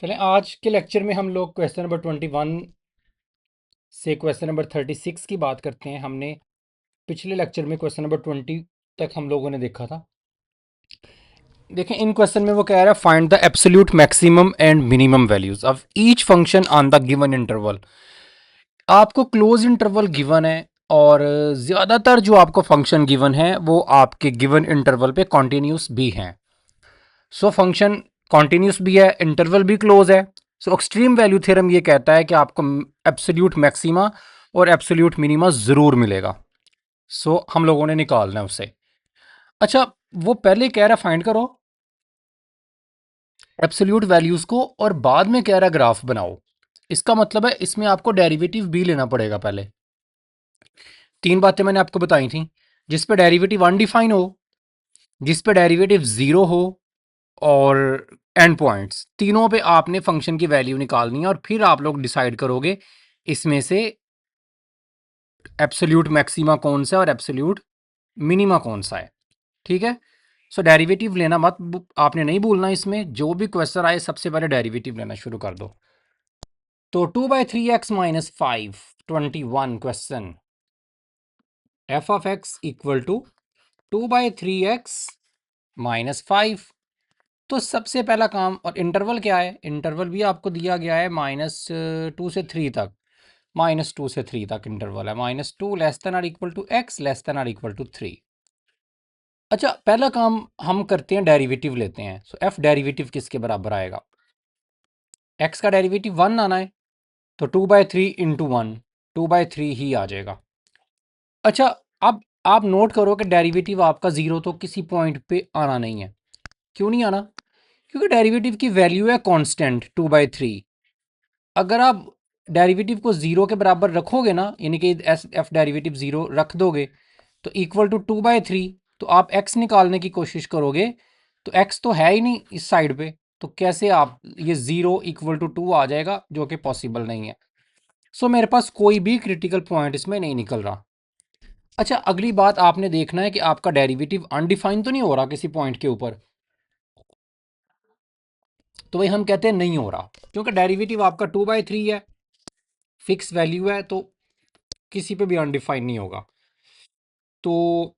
चलें, आज के लेक्चर में हम लोग क्वेश्चन नंबर 21 से क्वेश्चन नंबर 36 की बात करते हैं। हमने पिछले लेक्चर में क्वेश्चन नंबर 20 तक हम लोगों ने देखा था। देखें, इन क्वेश्चन में वो कह रहा है find the absolute maximum and minimum values of each function on the given interval. आपको क्लोज इंटरवल गिवन है और ज़्यादातर जो आपको फंक्शन गिवन है वो आपके गिवन इंटरवल पे कॉन्टिन्यूस भी हैं। सो फंक्शन कॉन्टिन्यूस भी है, इंटरवल भी क्लोज है। सो एक्सट्रीम वैल्यू थ्योरम ये कहता है कि आपको एब्सोल्यूट मैक्सिमा और एब्सोल्यूट मिनिमा ज़रूर मिलेगा। सो हम लोगों ने निकालना है उसे। अच्छा, वो पहले कह रहा फाइंड करो एब्सोल्यूट वैल्यूज़ को और बाद में कह रहा ग्राफ बनाओ। इसका मतलब है इसमें आपको डेरिवेटिव भी लेना पड़ेगा। पहले तीन बातें मैंने आपको बताई थी, जिस पे डेरिवेटिव अनडिफाइन हो, जिस पे डेरिवेटिव ज़ीरो हो और एंड पॉइंट्स, तीनों पे आपने फंक्शन की वैल्यू निकालनी है और फिर आप लोग डिसाइड करोगे इसमें से एब्सोल्यूट मैक्सिमा कौन सा है और एब्सोल्यूट मिनिमा कौन सा है। ठीक है। सो डेरिवेटिव लेना मत आपने नहीं भूलना। इसमें जो भी क्वेश्चन आए सबसे पहले डेरिवेटिव लेना शुरू कर दो। तो 2/3x - 5 21 question F of X equal to 2/3x - 5। तो सबसे पहला काम, और इंटरवल क्या है, इंटरवल भी आपको दिया गया है -2 से 3 तक। -2 से 3 तक इंटरवल है, -2 लेस देन और equal to x less than और इक्वल टू 3। अच्छा, पहला काम हम करते हैं, डेरिवेटिव लेते हैं। सो f डेरिवेटिव किसके बराबर आएगा? x का डेरिवेटिव 1 आना है, तो 2/3 इंटू 1 2/3 ही आ जाएगा। अच्छा, अब आप नोट करो कि डेरिवेटिव आपका ज़ीरो तो किसी पॉइंट पे आना नहीं है। क्यों नहीं आना? क्योंकि डेरिवेटिव की वैल्यू है कांस्टेंट 2/3। अगर आप डेरिवेटिव को ज़ीरो के बराबर रखोगे ना, यानी कि एस एफ डेरिवेटिव ज़ीरो रख दोगे, तो इक्वल टू 2/3, तो आप x निकालने की कोशिश करोगे तो x तो है ही नहीं इस साइड पे, तो कैसे आप ये ज़ीरो इक्वल टू 2 आ जाएगा, जो कि पॉसिबल नहीं है। सो मेरे पास कोई भी क्रिटिकल पॉइंट इसमें नहीं निकल रहा। अच्छा, अगली बात आपने देखना है कि आपका डेरिवेटिव अनडिफाइन तो नहीं हो रहा किसी पॉइंट के ऊपर। तो वही हम कहते हैं नहीं हो रहा, क्योंकि डेरिवेटिव आपका 2/3 है, फिक्स वैल्यू है, तो किसी पे भी अनडिफाइन नहीं होगा। तो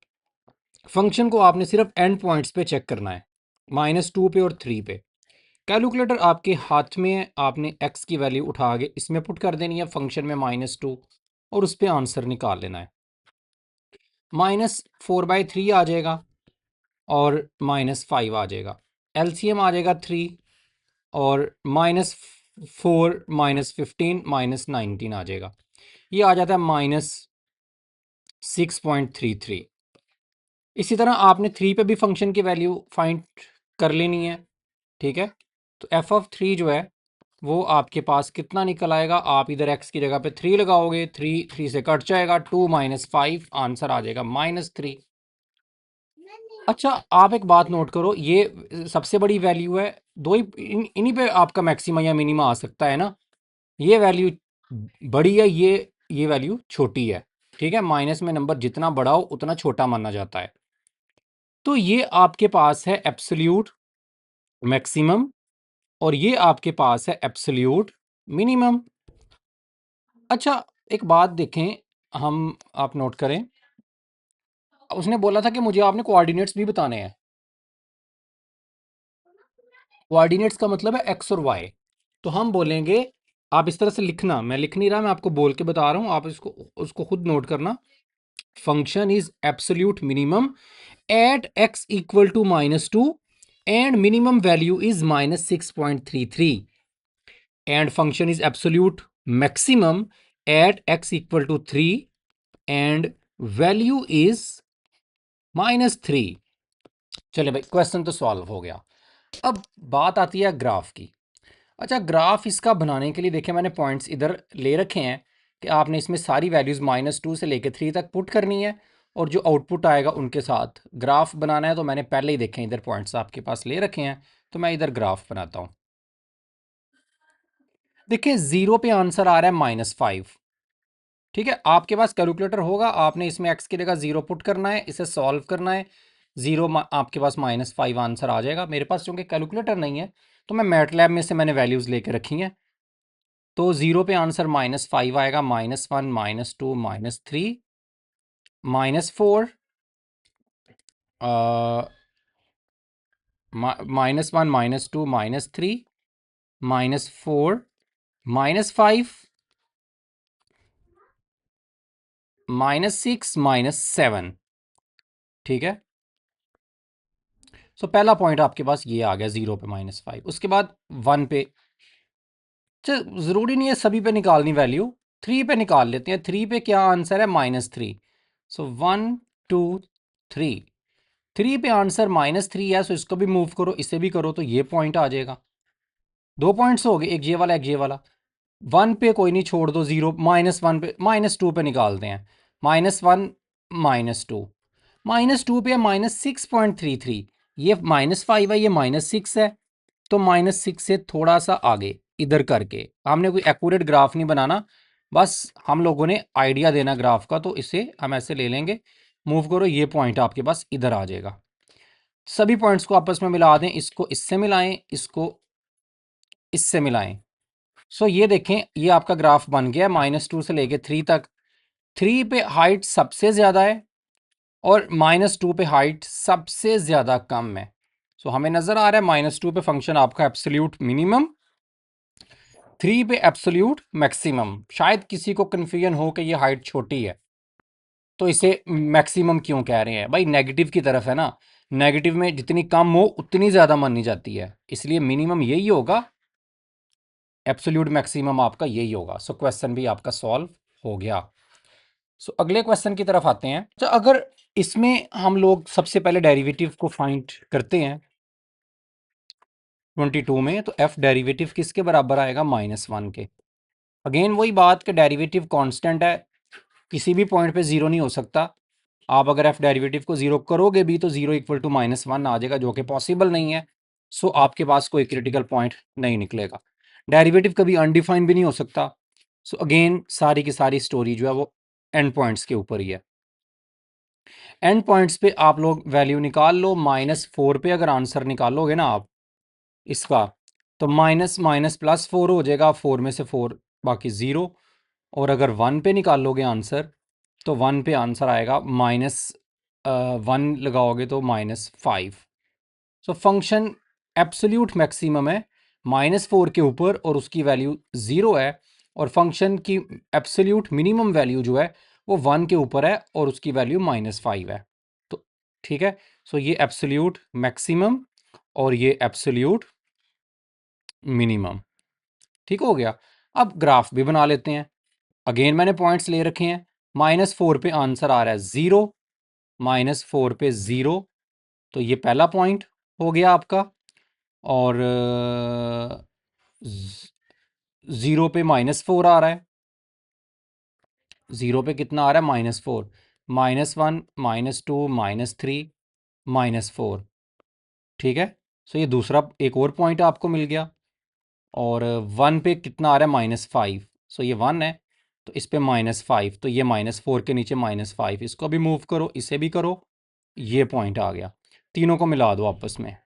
फंक्शन को आपने सिर्फ एंड पॉइंट्स पे चेक करना है, -2 पे और 3 पे। कैलकुलेटर आपके हाथ में है, आपने x की वैल्यू उठा के इसमें पुट कर देनी है फंक्शन में -2, और उस पर आंसर निकाल लेना है। -4/3 आ जाएगा और -5 आ जाएगा, एलसीएम आ जाएगा 3, और -4 -15 -19 आ जाएगा। ये आ जाता है -6.33। इसी तरह आपने 3 पे भी फंक्शन की वैल्यू फाइंड कर लेनी है। ठीक है। तो एफ ऑफ 3 जो है वो आपके पास कितना निकल आएगा, आप इधर x की जगह पे 3 लगाओगे, 3 से कट जाएगा, 2 - 5 आंसर आ जाएगा -3। अच्छा, आप एक बात नोट करो, ये सबसे बड़ी वैल्यू है, दो ही इन्हीं पे आपका मैक्सिमा या मिनिमा आ सकता है ना। ये वैल्यू बड़ी है, ये वैल्यू छोटी है। ठीक है, माइनस में नंबर जितना बड़ा हो उतना छोटा माना जाता है। तो ये आपके पास है एब्सोल्यूट मैक्सिमम और ये आपके पास है एब्सोल्यूट मिनिमम। अच्छा, एक बात देखें, हम आप नोट करें, उसने बोला था कि मुझे आपने कोऑर्डिनेट्स भी बताने हैं। कोऑर्डिनेट्स का मतलब है एक्स और वाई। तो हम बोलेंगे, आप इस तरह से लिखना, मैं लिख नहीं रहा, मैं आपको बोल के बता रहा हूं, आप इसको उसको खुद नोट करना। Function is absolute minimum at x equal to -2 and minimum value is -6.33 and function is absolute maximum at x equal to 3 and value is -3। चले भाई, क्वेश्चन तो सॉल्व हो गया। अब बात आती है ग्राफ की। अच्छा, ग्राफ इसका बनाने के लिए देखिए, मैंने पॉइंट्स इधर ले रखे हैं कि आपने इसमें सारी वैल्यूज़ -2 से लेकर 3 तक पुट करनी है, और जो आउटपुट आएगा उनके साथ ग्राफ बनाना है। तो मैंने पहले ही देखे इधर पॉइंट्स आपके पास ले रखे हैं, तो मैं इधर ग्राफ बनाता हूँ। देखिए, 0 पे आंसर आ रहा है -5। ठीक है, आपके पास कैलकुलेटर होगा, आपने इसमें x की जगह 0 पुट करना है, इसे सॉल्व करना है। ज़ीरो आपके पास -5 आंसर आ जाएगा। मेरे पास चूँकि कैलकुलेटर नहीं है तो मैं मैटलैब में से मैंने वैल्यूज़ लेके रखी हैं। तो ज़ीरो पे आंसर -5 आएगा, -1 -2 -3 -4 -1 -2 -3 -4 -5 -6 -7। ठीक है, सो पहला पॉइंट आपके पास ये आ गया, ज़ीरो पे -5। उसके बाद 1 पे, ज़रूरी नहीं है सभी पे निकालनी वैल्यू, 3 पे निकाल लेते हैं। 3 पे क्या आंसर है? -3। सो 1 2 3, 3 पे आंसर -3 है, सो इसको भी मूव करो, इसे भी करो, तो ये पॉइंट आ जाएगा। 2 पॉइंट्स हो गए, एक ये वाला एक ये वाला। 1 पे कोई नहीं, छोड़ दो, ज़ीरो -1 पे, -2 पे निकालते हैं। -1 -2, -2 पे -6.33, ये -5 है, ये -6 है, तो -6 से थोड़ा सा आगे इधर करके, हमने कोई एक्यूरेट ग्राफ नहीं बनाना, बस हम लोगों ने आइडिया देना ग्राफ का, तो इसे हम ऐसे ले लेंगे। मूव करो, ये पॉइंट आपके पास इधर आ जाएगा। सभी पॉइंट्स को आपस में मिला दें, इसको इससे मिलाएं, इसको इससे मिलाएं। सो ये देखें, ये आपका ग्राफ बन गया -2 से लेके 3 तक। 3 पे हाइट सबसे ज़्यादा है और -2 पे हाइट सबसे ज़्यादा कम है। सो हमें नज़र आ रहा है -2 पे फंक्शन आपका एब्सोल्यूट मिनिमम, 3 पे एब्सोल्यूट मैक्सिमम। शायद किसी को कन्फ्यूजन हो कि ये हाइट छोटी है तो इसे मैक्सिमम क्यों कह रहे हैं भाई, नेगेटिव की तरफ है ना, नेगेटिव में जितनी कम हो उतनी ज़्यादा मानी जाती है, इसलिए मिनिमम यही होगा, एब्सोल्यूट मैक्सिमम आपका यही होगा। सो क्वेश्चन भी आपका सॉल्व हो गया। सो अगले क्वेश्चन की तरफ आते हैं। तो अगर इसमें हम लोग सबसे पहले डेरिवेटिव को फाइंड करते हैं 22 में, तो एफ डेरिवेटिव किसके बराबर आएगा? -1 के। अगेन वही बात कि डेरिवेटिव कांस्टेंट है, किसी भी पॉइंट पे ज़ीरो नहीं हो सकता। आप अगर एफ डेरिवेटिव को ज़ीरो करोगे भी तो ज़ीरो इक्वल टू -1 आ जाएगा, जो कि पॉसिबल नहीं है। सो आपके पास कोई क्रिटिकल पॉइंट नहीं निकलेगा। डेरिवेटिव कभी अनडिफाइंड भी नहीं हो सकता। सो अगेन सारी की सारी स्टोरी जो है वो एंड पॉइंट्स के ऊपर ही है। एंड पॉइंट्स पे आप लोग वैल्यू निकाल लो। -4 पे अगर आंसर निकालोगे ना आप इसका, तो माइनस माइनस +4 हो जाएगा, 4 में से 4 बाकी ज़ीरो। और अगर 1 पे निकालोगे आंसर, तो 1 पे आंसर आएगा -1 लगाओगे तो -5। सो फंक्शन एब्सोल्यूट मैक्सिमम है -4 के ऊपर और उसकी वैल्यू 0 है, और फंक्शन की एब्सोल्यूट मिनिमम वैल्यू जो है वो 1 के ऊपर है और उसकी वैल्यू -5 है। तो ठीक है, सो ये एब्सोल्यूट मैक्सिमम और ये एब्सोल्यूट मिनिमम, ठीक हो गया। अब ग्राफ भी बना लेते हैं। अगेन मैंने पॉइंट्स ले रखे हैं। -4 पे आंसर आ रहा है 0, -4 पे 0, तो ये पहला पॉइंट हो गया आपका। और 0 पे -4 आ रहा है, 0 पे कितना आ रहा है? -4, -1 -2 -3 -4। ठीक है, सो ये दूसरा एक और पॉइंट आपको मिल गया। और 1 पे कितना आ रहा है? -5, सो ये 1 है, तो इस पे -5, तो ये -4 के नीचे -5, इसको भी मूव करो, इसे भी करो, ये पॉइंट आ गया। तीनों को मिला दो आपस में,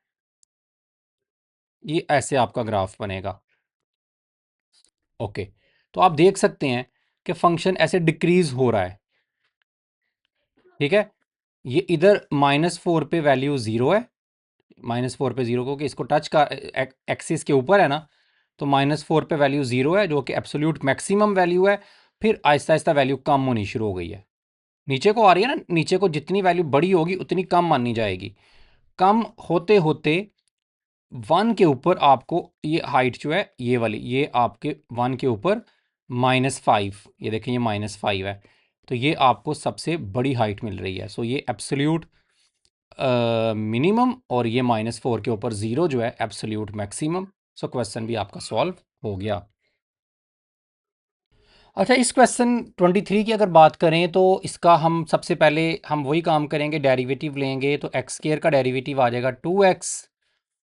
ये ऐसे आपका ग्राफ बनेगा। ओके, तो आप देख सकते हैं कि फंक्शन ऐसे डिक्रीज हो रहा है। ठीक है, ये इधर -4 पे वैल्यू 0 है, -4 पे 0, क्योंकि इसको टच का एक्सिस के ऊपर है ना, तो -4 पे वैल्यू 0 है, जो कि एब्सोल्यूट मैक्सिमम वैल्यू है। फिर आहिस्ता आहिस्ता वैल्यू कम होनी शुरू हो गई है, नीचे को आ रही है ना, नीचे को जितनी वैल्यू बड़ी होगी उतनी कम मानी जाएगी। कम होते होते 1 के ऊपर आपको ये हाइट जो है ये वाली, ये आपके 1 के ऊपर -5, ये देखें ये -5 है, तो ये आपको सबसे बड़ी हाइट मिल रही है। सो ये एब्सोल्यूट मिनिमम और ये -4 के ऊपर 0 जो है एब्सोल्यूट मैक्सिमम। सो क्वेश्चन भी आपका सॉल्व हो गया। अच्छा, इस क्वेश्चन 23 की अगर बात करें तो इसका हम सबसे पहले हम वही काम करेंगे, डेरिवेटिव लेंगे, तो x² का डेरिवेटिव आ जाएगा 2x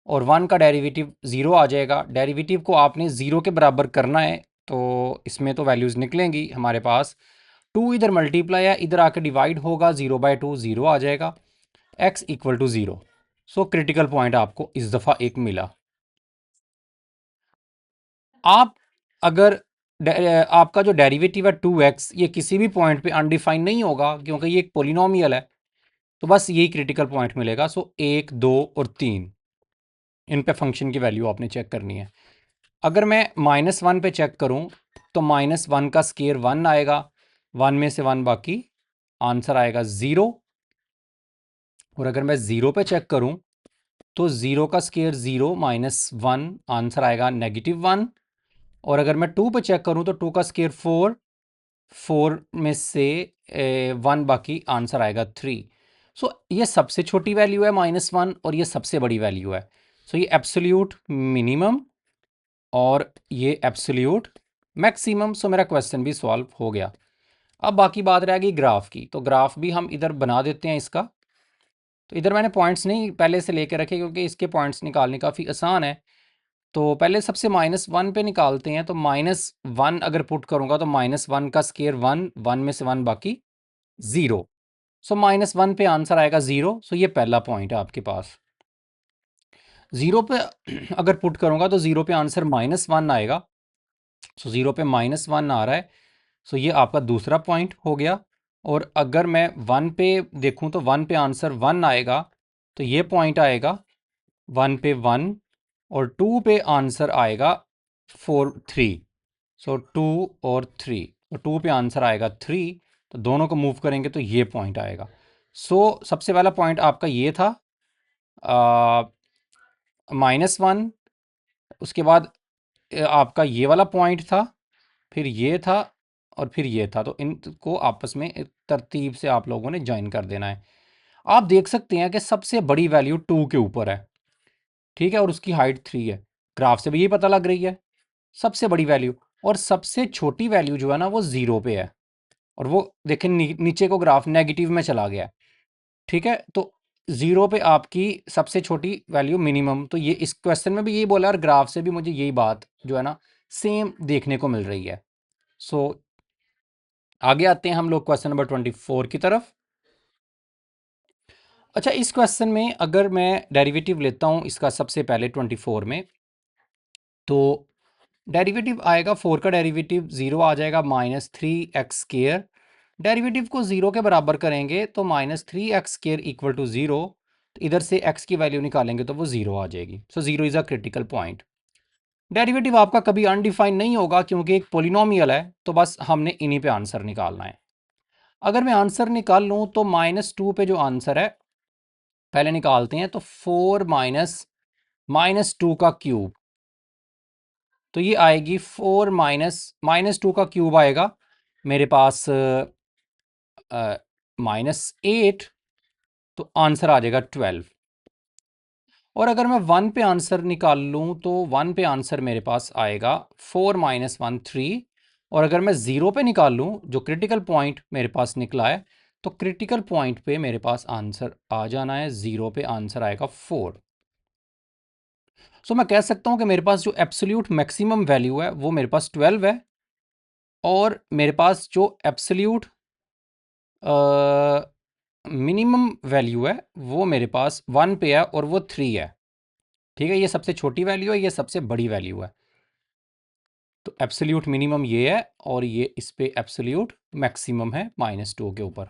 और 1 का डेरिवेटिव 0 आ जाएगा। डेरिवेटिव को आपने 0 के बराबर करना है, तो इसमें तो वैल्यूज़ निकलेंगी हमारे पास। 2 इधर मल्टीप्लाई है, इधर आके डिवाइड होगा, 0/2 0 आ जाएगा। x equal to 0। So critical point आपको इस दफ़ा एक मिला। आप अगर आपका जो डेरिवेटिव है 2x, ये किसी भी पॉइंट पे अनडिफाइन नहीं होगा क्योंकि ये एक पोलिनोमियल है, तो बस यही क्रिटिकल पॉइंट मिलेगा। सो 1, 2 और 3, इन पे फंक्शन की वैल्यू आपने चेक करनी है। अगर मैं -1 पे चेक करूं तो -1 का स्केयर 1 आएगा, 1 में से 1 बाकी, आंसर आएगा 0। और अगर मैं 0 पे चेक करूं तो 0 का स्केयर 0 -1, आंसर आएगा -1। और अगर मैं 2 पे चेक करूं तो 2 का स्केयर 4, 4 में से 1 बाकी, आंसर आएगा 3। सो ये सबसे छोटी वैल्यू है -1 और ये सबसे बड़ी वैल्यू है। सो ये एब्सोल्यूट मिनिमम और ये एब्सोल्यूट मैक्सिमम। सो मेरा क्वेश्चन भी सॉल्व हो गया। अब बाकी बात रह गई ग्राफ की, तो ग्राफ भी हम इधर बना देते हैं इसका। तो इधर मैंने पॉइंट्स नहीं पहले से लेके रखे क्योंकि इसके पॉइंट्स निकालने काफ़ी आसान है। तो पहले सबसे -1 पे निकालते हैं। तो -1 अगर पुट करूंगा तो -1 का स्केयर 1, 1 में से 1 बाकी 0। सो -1 पे आंसर आएगा 0। सो ये पहला पॉइंट है आपके पास। 0 पे अगर पुट करूंगा तो 0 पे आंसर -1 आएगा। सो 0 पे -1 आ रहा है। सो ये आपका दूसरा पॉइंट हो गया। और अगर मैं 1 पे देखूं तो 1 पे आंसर 1 आएगा, तो ये पॉइंट आएगा 1 पे 1। और 2 पे आंसर आएगा 4, 3। सो 2 और 3, तो 2 पे आंसर आएगा 3। तो दोनों को मूव करेंगे तो ये पॉइंट आएगा। सो सबसे पहला पॉइंट आपका ये था -1। उसके बाद आपका ये वाला पॉइंट था, फिर ये था, और फिर ये था। तो इनको आपस में एक तरतीब से आप लोगों ने ज्वाइन कर देना है। आप देख सकते हैं कि सबसे बड़ी वैल्यू 2 के ऊपर है, ठीक है, और उसकी हाइट 3 है। ग्राफ से भी यही पता लग रही है, सबसे बड़ी वैल्यू। और सबसे छोटी वैल्यू जो है ना वो 0 पे है। और वो देखें नीचे को ग्राफ नेगेटिव में चला गया है, ठीक है। तो 0 पे आपकी सबसे छोटी वैल्यू मिनिमम। तो ये इस क्वेश्चन में भी यही बोला और ग्राफ से भी मुझे यही बात जो है ना सेम देखने को मिल रही है। सो आगे आते हैं हम लोग क्वेश्चन नंबर 24 की तरफ। अच्छा, इस क्वेश्चन में अगर मैं डेरिवेटिव लेता हूं इसका सबसे पहले 24 में, तो डेरिवेटिव आएगा 4 का डेरिवेटिव 0 आ जाएगा -3x²। डेरिवेटिव को 0 के बराबर करेंगे तो -3x² इक्वल टू 0। तो इधर से x की वैल्यू निकालेंगे तो वो 0 आ जाएगी। सो 0 is a critical point. Derivative आपका कभी अनडिफाइंड नहीं होगा क्योंकि एक पोलिनोमियल है, तो बस हमने इन्हीं पे आंसर निकालना है। अगर मैं आंसर निकाल लूँ तो -2 पे जो आंसर है पहले निकालते हैं। तो 4 माइनस टू का क्यूब, तो ये आएगी 4 -2 का क्यूब आएगा मेरे पास -8। तो आंसर आ जाएगा 12। और अगर मैं 1 पे आंसर निकाल लूँ तो 1 पे आंसर मेरे पास आएगा 4 -1 3। और अगर मैं 0 पे निकाल लूँ, जो क्रिटिकल पॉइंट मेरे पास निकला है, तो क्रिटिकल पॉइंट पे मेरे पास आंसर आ जाना है 0 पे आंसर आएगा 4। सो मैं कह सकता हूँ कि मेरे पास जो एब्सोल्यूट मैक्सिमम वैल्यू है वो मेरे पास 12 है। और मेरे पास जो एब्सोल्यूट मिनिमम वैल्यू है वो मेरे पास 1 पे है और वो 3 है, ठीक है। ये सबसे छोटी वैल्यू है, ये सबसे बड़ी वैल्यू है। तो एब्सोल्यूट मिनिमम ये है और ये इस पे एब्सोल्यूट मैक्सिमम है -2 के ऊपर।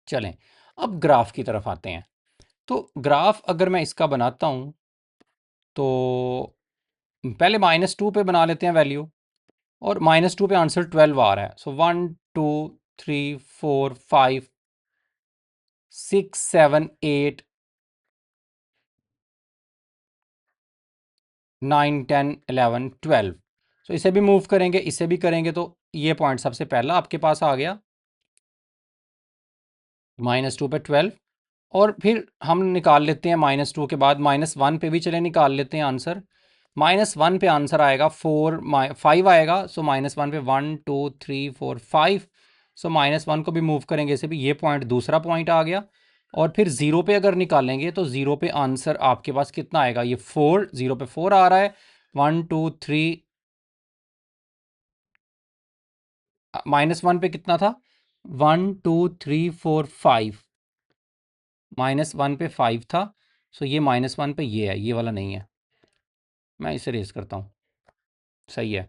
चलें, अब ग्राफ की तरफ आते हैं। तो ग्राफ अगर मैं इसका बनाता हूँ तो पहले -2 पे बना लेते हैं वैल्यू। और -2 पे आंसर 12 आ रहा है। सो 1 2 3 4 5 6 7 8 9 10 11 12। सो इसे भी मूव करेंगे, इसे भी करेंगे, तो ये पॉइंट सबसे पहला आपके पास आ गया -2 पे 12। और फिर हम निकाल लेते हैं -2 के बाद -1 पे भी चले निकाल लेते हैं आंसर। -1 पे आंसर आएगा 5 आएगा। सो -1 पे 1 2 3 4 5। सो -1 को भी मूव करेंगे, इसे भी, ये पॉइंट दूसरा पॉइंट आ गया। और फिर 0 पे अगर निकालेंगे तो 0 पे आंसर आपके पास कितना आएगा, ये 4, 0 पे 4 आ रहा है। 1 2 3, -1 पे कितना था, 1 2 3 4 5। -1 पे 5 था, सो ये -1 पे ये है, ये वाला नहीं है, मैं इसे रेज करता हूँ। सही है,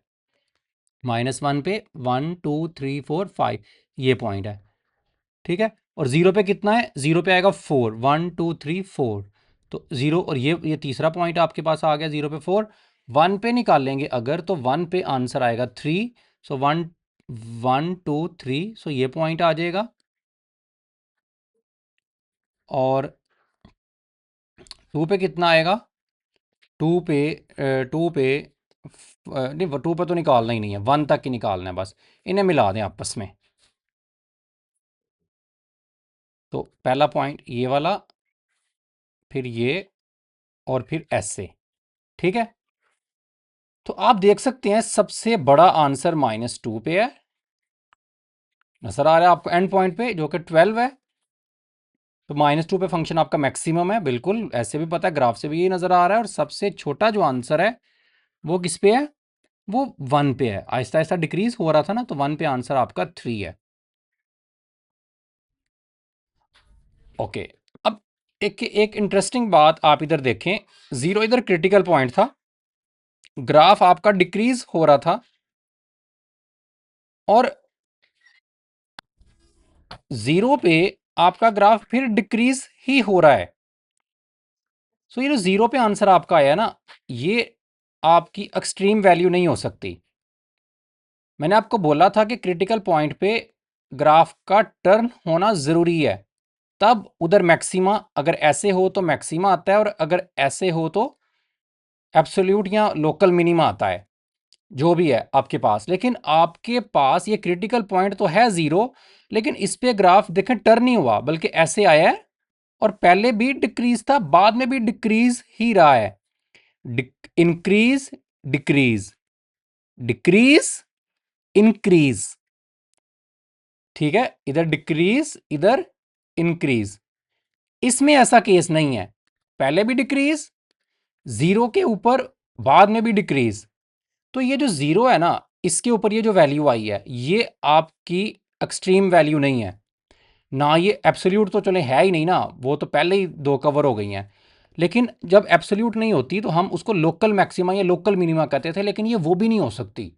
-1 पे 1 2 3 4 5 ये पॉइंट है, ठीक है। और ज़ीरो पे कितना है, ज़ीरो पे आएगा 4, 1 2 3 4, तो ज़ीरो, और ये तीसरा पॉइंट आपके पास आ गया, ज़ीरो पे 4। 1 पे निकालेंगे अगर, तो 1 पे आंसर आएगा 3, सो 1 1 2 3, सो ये पॉइंट आ जाएगा। और 2 पे कितना आएगा, 2 पे 2 पे नहीं, 2 पे तो निकालना ही नहीं है, 1 तक ही निकालना है बस, इन्हें मिला दें आपस में। तो पहला पॉइंट ये वाला, फिर ये, और फिर ऐसे, ठीक है। तो आप देख सकते हैं सबसे बड़ा आंसर -2 पे है, नजर आ रहा है आपको एंड पॉइंट पे, जो कि 12 है। तो -2 पे फंक्शन आपका मैक्सिमम है, बिल्कुल ऐसे भी पता है, ग्राफ से भी यही नजर आ रहा है। और सबसे छोटा जो आंसर है वो किस पे है, वो 1 पे है। आहिस्ता आहिस्ता डिक्रीज हो रहा था ना, तो 1 पे आंसर आपका 3 है। ओके, अब एक एक इंटरेस्टिंग बात आप इधर देखें, जीरो इधर क्रिटिकल पॉइंट था, ग्राफ आपका डिक्रीज हो रहा था, और जीरो पे आपका ग्राफ फिर डिक्रीज ही हो रहा है। सो ये जो जीरो पे आंसर आपका आया ना, ये आपकी एक्सट्रीम वैल्यू नहीं हो सकती। मैंने आपको बोला था कि क्रिटिकल पॉइंट पे ग्राफ का टर्न होना जरूरी है, तब उधर मैक्सिमा, अगर ऐसे हो तो मैक्सिमा आता है, और अगर ऐसे हो तो एब्सोल्यूट या लोकल मिनिमा आता है, जो भी है आपके पास। लेकिन आपके पास ये क्रिटिकल पॉइंट तो है जीरो, लेकिन इस पे ग्राफ देखें टर्न नहीं हुआ, बल्कि ऐसे आया है, और पहले भी डिक्रीज था, बाद में भी डिक्रीज ही रहा है। इंक्रीज, डिक्रीज, डिक्रीज, इंक्रीज, ठीक है, इधर डिक्रीज, इधर इंक्रीज। इसमें ऐसा केस नहीं है, पहले भी डिक्रीज, जीरो के ऊपर बाद में भी डिक्रीज। तो ये जो जीरो है ना, इसके ऊपर ये जो वैल्यू आई है, ये आपकी एक्सट्रीम वैल्यू नहीं है ना, ये एब्सोल्यूट तो चले है ही नहीं ना, वो तो पहले ही दो कवर हो गई हैं। लेकिन जब एब्सोल्यूट नहीं होती तो हम उसको लोकल मैक्सिमा या लोकल मिनिमा कहते थे, लेकिन ये वो भी नहीं हो सकती।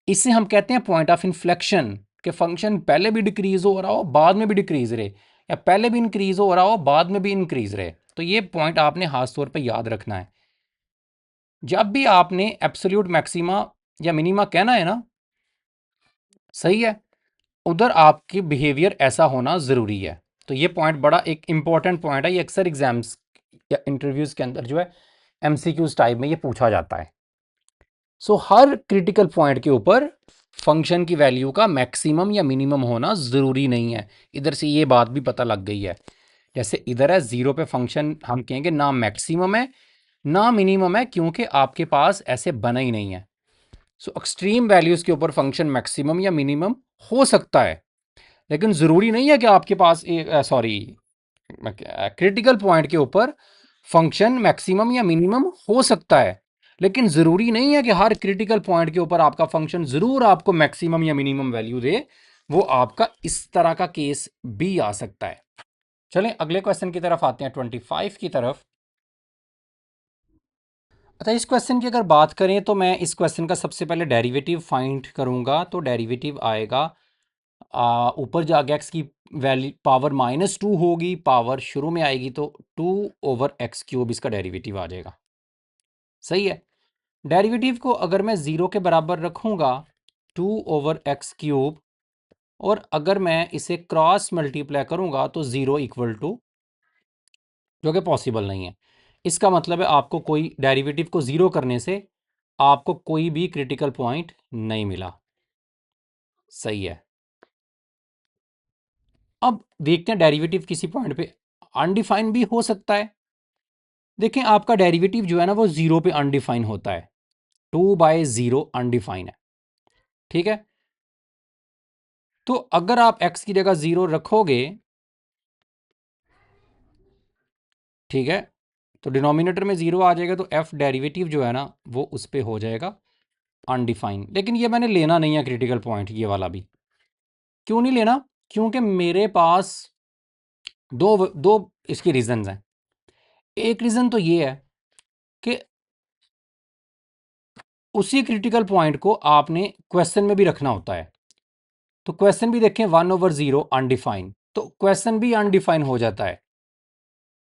इसे हम कहते हैं पॉइंट ऑफ इन्फ्लेक्शन, के फंक्शन पहले भी डिक्रीज हो रहा हो, बाद में भी डिक्रीज रहे, या पहले भी इंक्रीज हो रहा हो, बाद में भी इंक्रीज रहे। तो ये पॉइंट आपने खास तौर पे याद रखना है जब भी आपने एब्सोल्यूट मैक्सिमा या मिनिमा कहना है ना, सही है, उधर आपकी बिहेवियर ऐसा होना ज़रूरी है। तो ये पॉइंट बड़ा एक इंपॉर्टेंट पॉइंट है, ये अक्सर एग्जाम्स या इंटरव्यूज़ के अंदर जो है एमसीक्यूज टाइप में ये पूछा जाता है। सो हर क्रिटिकल पॉइंट के ऊपर फंक्शन की वैल्यू का मैक्सिमम या मिनिमम होना ज़रूरी नहीं है। इधर से ये बात भी पता लग गई है, जैसे इधर है ज़ीरो पे फंक्शन हम कहेंगे ना मैक्सिमम है ना मिनिमम है, क्योंकि आपके पास ऐसे बना ही नहीं है। सो एक्सट्रीम वैल्यूज़ के ऊपर फंक्शन मैक्सिमम या मिनिमम हो सकता है, लेकिन ज़रूरी नहीं है कि आपके पास सॉरी, क्रिटिकल पॉइंट के ऊपर फंक्शन मैक्सिमम या मिनिमम हो सकता है, लेकिन ज़रूरी नहीं है कि हर क्रिटिकल पॉइंट के ऊपर आपका फंक्शन ज़रूर आपको मैक्सिमम या मिनिमम वैल्यू दे। वो आपका इस तरह का केस भी आ सकता है। चलें अगले क्वेश्चन की तरफ आते हैं, 25 की तरफ। अच्छा, इस क्वेश्चन की अगर बात करें तो मैं इस क्वेश्चन का सबसे पहले डेरिवेटिव फाइंड करूंगा। तो डेरिवेटिव आएगा, ऊपर जाके एक्स की वैल्यू पावर -2 होगी, पावर शुरू में आएगी, तो 2/x³ इसका डेरिवेटिव आ जाएगा। सही है, डेरिवेटिव को अगर मैं ज़ीरो के बराबर रखूंगा, 2/x³, और अगर मैं इसे क्रॉस मल्टीप्लाई करूंगा तो ज़ीरो, जो कि पॉसिबल नहीं है। इसका मतलब है आपको कोई डेरिवेटिव को ज़ीरो करने से आपको कोई भी क्रिटिकल पॉइंट नहीं मिला। सही है, अब देखते हैं डेरिवेटिव किसी पॉइंट पे अनडिफाइन भी हो सकता है। देखें आपका डेरिवेटिव जो है ना, वो ज़ीरो पे अनडिफाइन होता है, 2/0 अनडिफाइन है, ठीक है। तो अगर आप x की जगह ज़ीरो रखोगे, ठीक है, तो डिनोमिनेटर में ज़ीरो आ जाएगा, तो f डेरिवेटिव जो है ना वो उस पे हो जाएगा अनडिफाइन। लेकिन ये मैंने लेना नहीं है क्रिटिकल पॉइंट, ये वाला भी। क्यों नहीं लेना, क्योंकि मेरे पास दो दो इसके रीजंस हैं। एक रीजन तो ये है कि उसी क्रिटिकल पॉइंट को आपने क्वेश्चन में भी रखना होता है। तो क्वेश्चन भी देखें 1/0 अनडिफाइन, तो क्वेश्चन भी अनडिफाइन हो जाता है।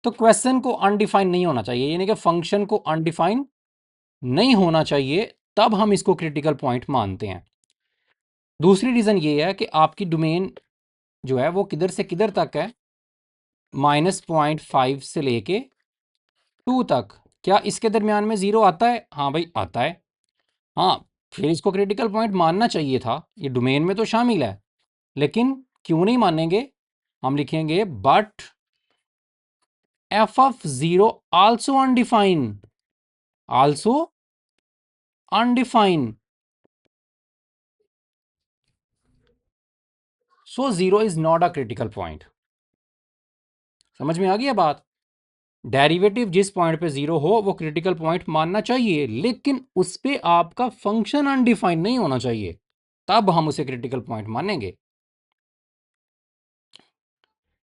तो क्वेश्चन को अनडिफाइन नहीं होना चाहिए, यानी कि फंक्शन को अनडिफाइन नहीं होना चाहिए, तब हम इसको क्रिटिकल पॉइंट मानते हैं। दूसरी रीज़न ये है कि आपकी डोमेन जो है वो किधर से किधर तक है, -0.5 से लेके 2 तक। क्या इसके दरमियान में ज़ीरो आता है? हाँ भाई आता है। हाँ, फिर इसको क्रिटिकल पॉइंट मानना चाहिए था, ये डोमेन में तो शामिल है। लेकिन क्यों नहीं मानेंगे? हम लिखेंगे but f(0) also undefined, also undefined, so 0 is not a critical point। समझ में आ गई है बात? डेरिवेटिव जिस पॉइंट पे 0 हो वो क्रिटिकल पॉइंट मानना चाहिए, लेकिन उस पे आपका फंक्शन अनडिफाइंड नहीं होना चाहिए, तब हम उसे क्रिटिकल पॉइंट मानेंगे।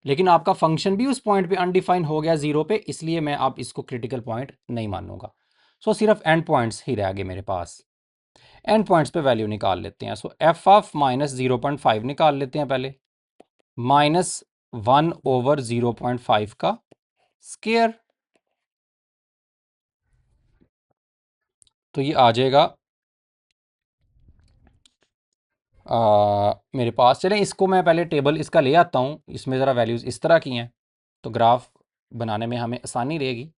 लेकिन आपका फंक्शन भी उस पॉइंट पे अनडिफाइंड हो गया 0 पे, इसलिए मैं आप इसको क्रिटिकल पॉइंट नहीं मानूंगा। सो सिर्फ एंड पॉइंट्स ही रह गए मेरे पास। एंड पॉइंट्स पे वैल्यू निकाल लेते हैं। सो एफ ऑफ -0.5 निकाल लेते हैं पहले, -1/0.5 का स्केयर। तो ये आ जाएगा मेरे पास। चलें इसको मैं पहले टेबल इसका ले आता हूँ, इसमें ज़रा वैल्यूज़ इस तरह की हैं, तो ग्राफ बनाने में हमें आसानी रहेगी।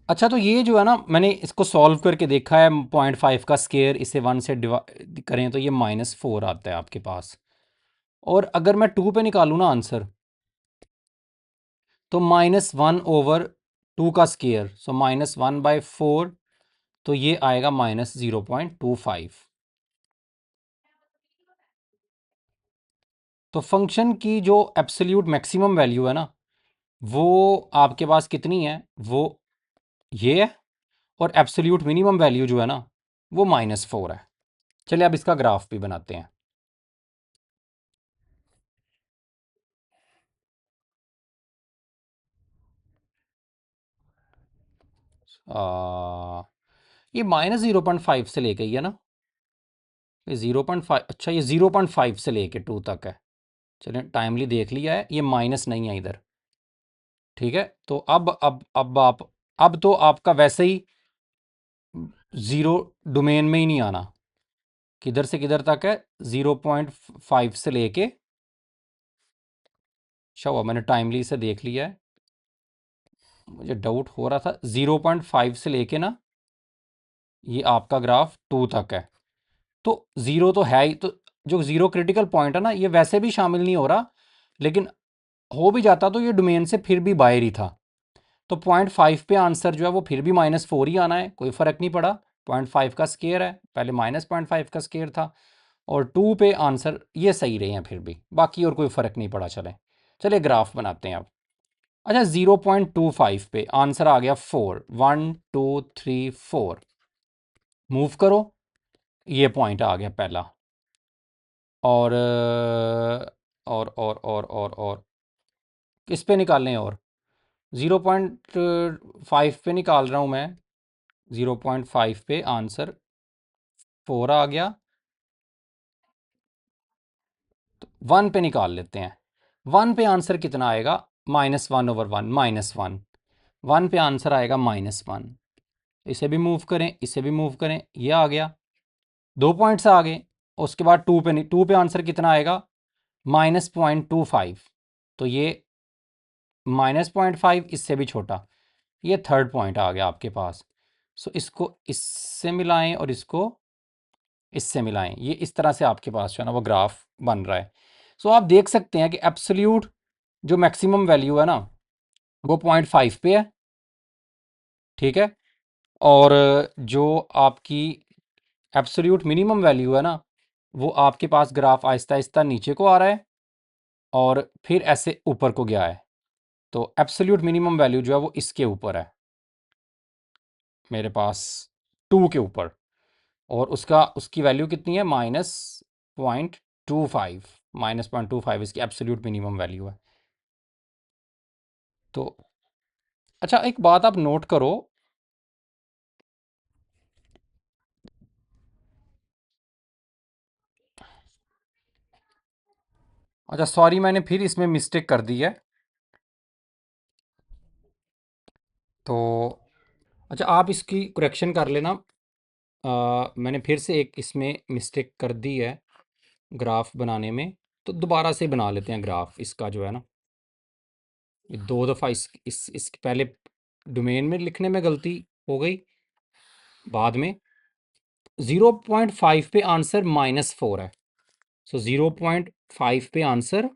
अच्छा, तो ये जो है ना, मैंने इसको सॉल्व करके देखा है, 0.5 का स्केयर इसे 1 से डिवाइड करें तो ये -4 आता है आपके पास। और अगर मैं 2 पे निकालूँ ना आंसर, तो -1/2 का स्केयर, सो -1/4, तो ये आएगा -0.25। तो फंक्शन की जो एब्सोल्यूट मैक्सिमम वैल्यू है ना, वो आपके पास कितनी है? वो ये है। और एब्सोल्यूट मिनिमम वैल्यू जो है ना, वो -4 है। चलिए अब इसका ग्राफ भी बनाते हैं। ये -0.5 से लेके ही है ना, ये 0.5, अच्छा ये 0.5 से लेके 2 तक है। चलिए टाइमली देख लिया है, ये माइनस नहीं है इधर। ठीक है, तो अब आप, अब तो आपका वैसे ही 0 डोमेन में ही नहीं आना। किधर से किधर तक है? 0.5 से लेके, अच्छा मैंने टाइमली से देख लिया है, मुझे डाउट हो रहा था। 0.5 से लेके ना, ये आपका ग्राफ 2 तक है। तो 0 तो है ही, तो जो 0 क्रिटिकल पॉइंट है ना, ये वैसे भी शामिल नहीं हो रहा, लेकिन हो भी जाता तो ये डोमेन से फिर भी बाहर ही था। तो 0.5 पे आंसर जो है वो फिर भी -4 ही आना है, कोई फ़र्क नहीं पड़ा। 0.5 का स्केयर है, पहले -0.5 का स्केयर था, और 2 पे आंसर ये सही रहे हैं फिर भी, बाकी और कोई फ़र्क नहीं पड़ा। चले ग्राफ बनाते हैं अब। अच्छा, 0.25 पे आंसर आ गया 4, 1 2 3 4। मूव करो, ये पॉइंट आ गया पहला। और और किस पे निकालने हैं? और 0.5 पे निकाल रहा हूँ मैं। 0.5 पे आंसर 4 आ गया। तो 1 पे निकाल लेते हैं। 1 पे आंसर कितना आएगा? -1/1, -1। 1 पे आंसर आएगा -1। इसे भी मूव करें, इसे भी मूव करें, ये आ गया। 2 पॉइंट्स आ गए। उसके बाद 2 पे नहीं, 2 पे आंसर कितना आएगा? -0.25। तो ये -0.5, इससे भी छोटा, ये थर्ड पॉइंट आ गया आपके पास। सो इसको इससे मिलाएं और इसको इससे मिलाएं, ये इस तरह से आपके पास जो है ना वो ग्राफ बन रहा है। सो आप देख सकते हैं कि एब्सोल्यूट जो मैक्सिमम वैल्यू है ना, वो 0.5 पे है। ठीक है, और जो आपकी एब्सोल्यूट मिनिमम वैल्यू है ना, वो आपके पास ग्राफ आहिस्ता आहिस्ता नीचे को आ रहा है और फिर ऐसे ऊपर को गया है। तो एब्सोल्यूट मिनिमम वैल्यू जो है वो इसके ऊपर है, मेरे पास 2 के ऊपर। और उसकी वैल्यू कितनी है? -0.25। -0.25 इसकी एब्सोल्यूट मिनिमम वैल्यू है। तो अच्छा, एक बात आप नोट करो, अच्छा सॉरी मैंने फिर इसमें मिस्टेक कर दी है। तो अच्छा आप इसकी करेक्शन कर लेना। मैंने फिर से एक इसमें मिस्टेक कर दी है ग्राफ बनाने में, तो दोबारा से बना लेते हैं ग्राफ इसका जो है ना। ये दो दफ़ा इस पहले डोमेन में लिखने में गलती हो गई, बाद में 0.5 पे आंसर -4 है। सो 0.5 पे आंसर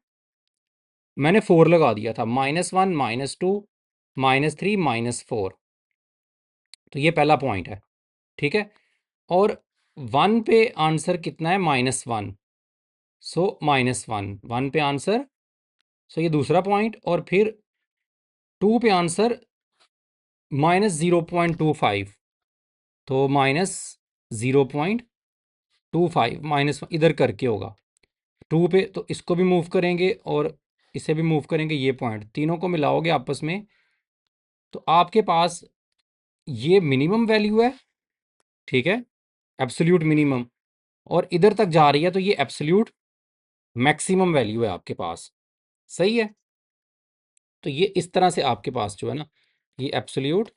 मैंने 4 लगा दिया था, -1 -2 -3 -4। तो ये पहला पॉइंट है, ठीक है। और 1 पे आंसर कितना है, -1। सो -1 1 पे आंसर। सो ये दूसरा पॉइंट। और फिर 2 पे आंसर -0.25, तो -0.25 माइनस इधर करके होगा 2 पे। तो इसको भी मूव करेंगे और इसे भी मूव करेंगे, ये पॉइंट तीनों को मिलाओगे आपस में, तो आपके पास ये मिनिमम वैल्यू है, ठीक है, एब्सोल्यूट मिनिमम। और इधर तक जा रही है, तो ये एब्सोल्यूट मैक्सिमम वैल्यू है आपके पास। सही है। तो ये इस तरह से आपके पास जो है ना, ये एब्सोल्यूट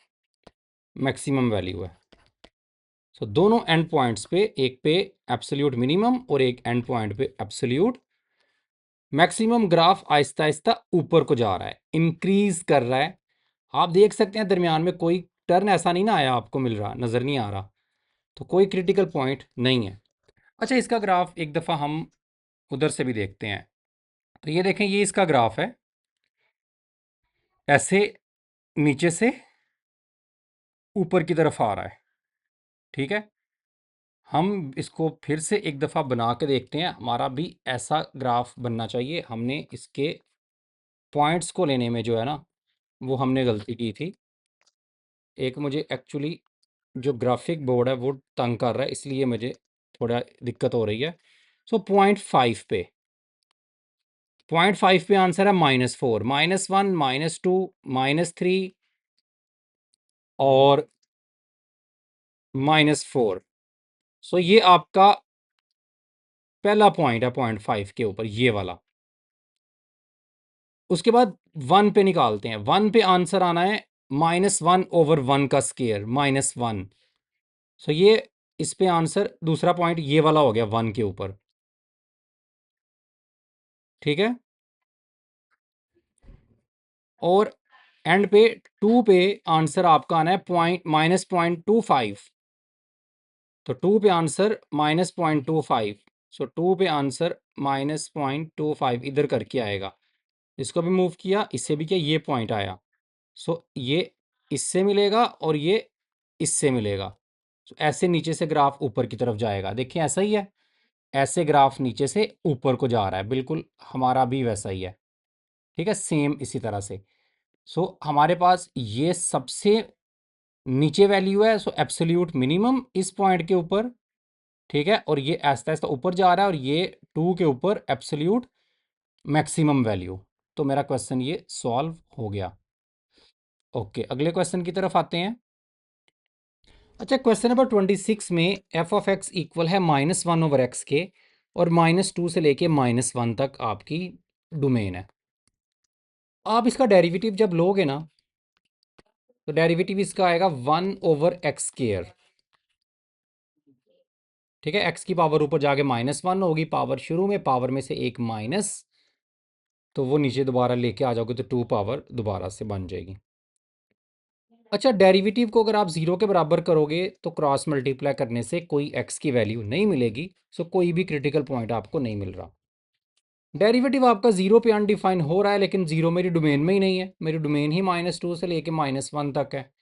मैक्सिमम वैल्यू है। सो दोनों एंड पॉइंट्स पे, एक पे एब्सोल्यूट मिनिमम और एक एंड पॉइंट पे absolute maximum, graph Aahista Aahista ऊपर को जा रहा है, इंक्रीज कर रहा है। आप देख सकते हैं दरमियान में कोई टर्न ऐसा नहीं ना आया, आपको मिल रहा, नज़र नहीं आ रहा, तो कोई क्रिटिकल पॉइंट नहीं है। अच्छा, इसका ग्राफ एक दफ़ा हम उधर से भी देखते हैं। तो ये देखें, ये इसका ग्राफ है, ऐसे नीचे से ऊपर की तरफ आ रहा है, ठीक है। हम इसको फिर से एक दफ़ा बना के देखते हैं, हमारा भी ऐसा ग्राफ बनना चाहिए। हमने इसके पॉइंट्स को लेने में जो है ना, वो हमने गलती की थी। एक मुझे एक्चुअली जो ग्राफिक बोर्ड है वो तंग कर रहा है, इसलिए मुझे थोड़ा दिक्कत हो रही है। सो पॉइंट फाइव पे आंसर है -4 -1 -2 -3 और -4। सो ये आपका पहला पॉइंट है पॉइंट 5 के ऊपर, ये वाला। उसके बाद 1 पे निकालते हैं। 1 पे आंसर आना है -1/1 का स्केयर, -1। सो ये इस पे आंसर दूसरा पॉइंट ये वाला हो गया 1 के ऊपर, ठीक है। और एंड पे 2 पे आंसर आपका आना है -0.25। तो 2 पे आंसर -0.25। सो 2 पे आंसर -0.25 इधर करके आएगा। इसको भी मूव किया, इससे भी किया, ये पॉइंट आया। सो ये इससे मिलेगा और ये इससे मिलेगा। सो ऐसे नीचे से ग्राफ ऊपर की तरफ जाएगा। देखिए ऐसा ही है, ऐसे ग्राफ नीचे से ऊपर को जा रहा है, बिल्कुल हमारा भी वैसा ही है, ठीक है, सेम इसी तरह से। सो हमारे पास ये सबसे नीचे वैल्यू है, सो एब्सोल्यूट मिनिमम इस पॉइंट के ऊपर, ठीक है। और ये आहिस्ता आहिस्ता ऊपर जा रहा है, और ये 2 के ऊपर एब्सोल्यूट मैक्सिमम वैल्यू। तो मेरा क्वेश्चन ये सॉल्व हो गया। ओके, अगले क्वेश्चन की तरफ आते हैं। अच्छा, क्वेश्चन नंबर 26 में f(x) इक्वल है -1/x के, और -2 से लेके -1 तक आपकी डोमेन है। आप इसका डेरिवेटिव जब लोगे ना, तो डेरिवेटिव इसका आएगा 1/x², ठीक है। x की पावर ऊपर जाके -1 होगी, पावर शुरू में पावर में से एक माइनस, तो वो नीचे दोबारा लेके आ जाओगे, तो 2 पावर दोबारा से बन जाएगी। अच्छा, डेरिवेटिव को अगर आप 0 के बराबर करोगे, तो क्रॉस मल्टीप्लाई करने से कोई x की वैल्यू नहीं मिलेगी। सो कोई भी क्रिटिकल पॉइंट आपको नहीं मिल रहा। डेरिवेटिव आपका 0 पे अनडिफाइन हो रहा है, लेकिन 0 मेरी डोमेन में ही नहीं है। मेरी डोमेन ही -2 से लेके -1 तक है,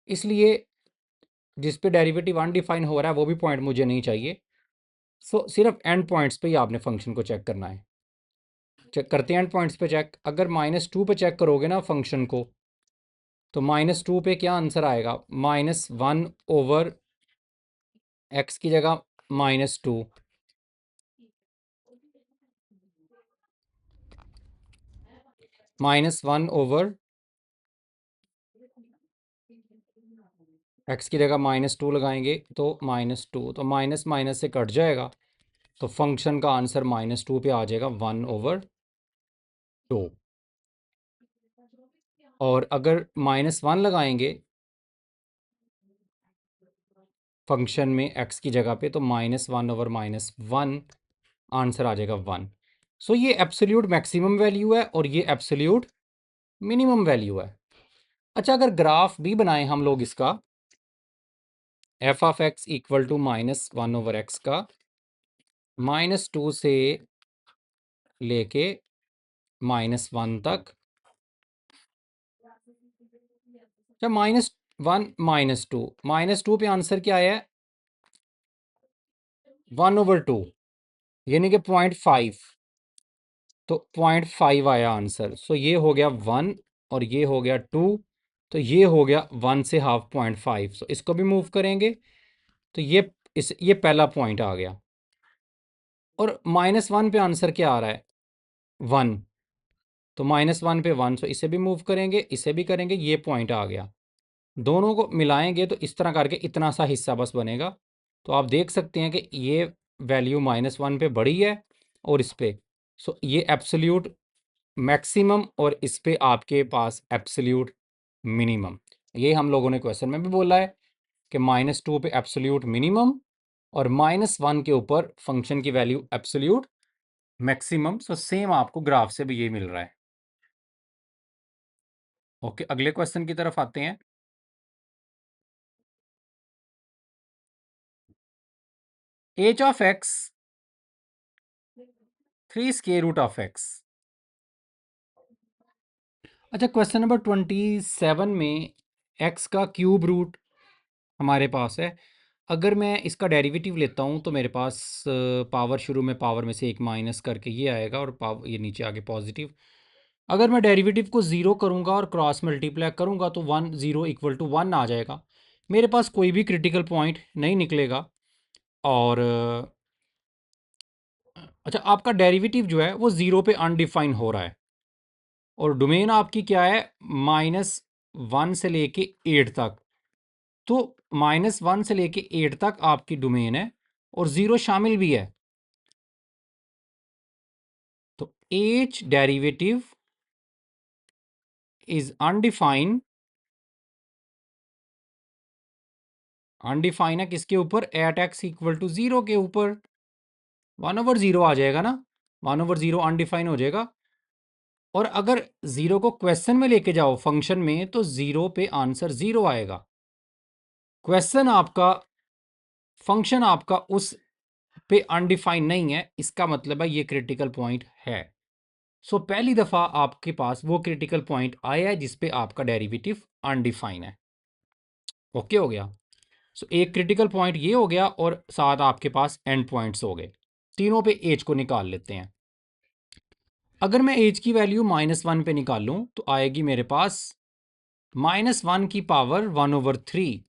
इसलिए जिस पे डेरिवेटिव अनडिफाइन हो रहा है वो भी पॉइंट मुझे नहीं चाहिए। सो सिर्फ एंड पॉइंट्स पे ही आपने फंक्शन को चेक करना है। चेक करते हैं एंड पॉइंट्स पे चेक। अगर -2 पे चेक करोगे ना फंक्शन को, तो -2 पे क्या आंसर आएगा, -1/x की जगह -2, -1 x की जगह -2 लगाएंगे तो -2, तो माइनस माइनस से कट जाएगा, तो फंक्शन का आंसर -2 पे आ जाएगा 1/2। और अगर -1 लगाएंगे फंक्शन में x की जगह पे, तो -1/-1 आंसर आ जाएगा 1। सो ये एब्सोल्यूट मैक्सिमम वैल्यू है और ये एब्सोल्यूट मिनिमम वैल्यू है। अच्छा, अगर ग्राफ भी बनाएं हम लोग इसका, f(x) इक्वल टू -1/x का -2 से लेके -1 तक, क्या -1 -2 पे आंसर क्या है 1/2, यानी कि 0.5, तो 0.5 आया आंसर। सो ये हो गया 1 और ये हो गया 2, तो ये हो गया 1 से हाफ 0.5। सो इसको भी मूव करेंगे तो ये पहला पॉइंट आ गया। और -1 पे आंसर क्या आ रहा है 1, तो -1 पे 1, सो इसे भी मूव करेंगे, इसे भी करेंगे, ये पॉइंट आ गया। दोनों को मिलाएंगे तो इस तरह करके इतना सा हिस्सा बस बनेगा। तो आप देख सकते हैं कि ये वैल्यू -1 पे बड़ी है और इस पे, सो ये एब्सोल्यूट मैक्सिमम और इस पे आपके पास एब्सोल्यूट मिनिमम। ये हम लोगों ने क्वेश्चन में भी बोला है कि -2 पे एब्सोल्यूट मिनिमम और -1 के ऊपर फंक्शन की value absolute maximum. So same आपको ग्राफ से भी ये मिल रहा है। ओके, अगले क्वेश्चन की तरफ आते हैं। h of x 3 square root of x। अच्छा, क्वेश्चन नंबर 27 में x का क्यूब रूट हमारे पास है। अगर मैं इसका डेरिवेटिव लेता हूँ तो मेरे पास पावर, शुरू में पावर में से एक माइनस करके ये आएगा और पावर ये नीचे आके पॉजिटिव। अगर मैं डेरिवेटिव को ज़ीरो करूँगा और क्रॉस मल्टीप्लाई करूँगा तो 1 0 इक्वल टू 1 आ जाएगा। मेरे पास कोई भी क्रिटिकल पॉइंट नहीं निकलेगा। और अच्छा, आपका डेरिवेटिव जो है वो ज़ीरो पे अनडिफाइन हो रहा है और डोमेन आपकी क्या है -1 से लेके 8 तक। तो -1 से लेके 8 तक आपकी डोमेन है और ज़ीरो शामिल भी है। तो H derivative is undefined. Undefine है किसके ऊपर, एट एक्स इक्वल टू 0 के ऊपर। 1/0 आ जाएगा ना, 1/0 अनडिफाइन हो जाएगा। और अगर 0 को क्वेश्चन में लेके जाओ फंक्शन में तो 0 पे आंसर 0 आएगा। क्वेश्चन आपका, फंक्शन आपका उस पे अनडिफाइन नहीं है, इसका मतलब है ये क्रिटिकल पॉइंट है। सो पहली दफा आपके पास वो क्रिटिकल पॉइंट आया है जिस पे आपका डेरिवेटिव अनडिफाइन है। ओके हो गया। सो एक क्रिटिकल पॉइंट ये हो गया और साथ आपके पास एंड पॉइंट्स हो गए। तीनों पे एज को निकाल लेते हैं। अगर मैं एज की वैल्यू -1 पे निकालूं तो आएगी मेरे पास -1 की पावर 1/3।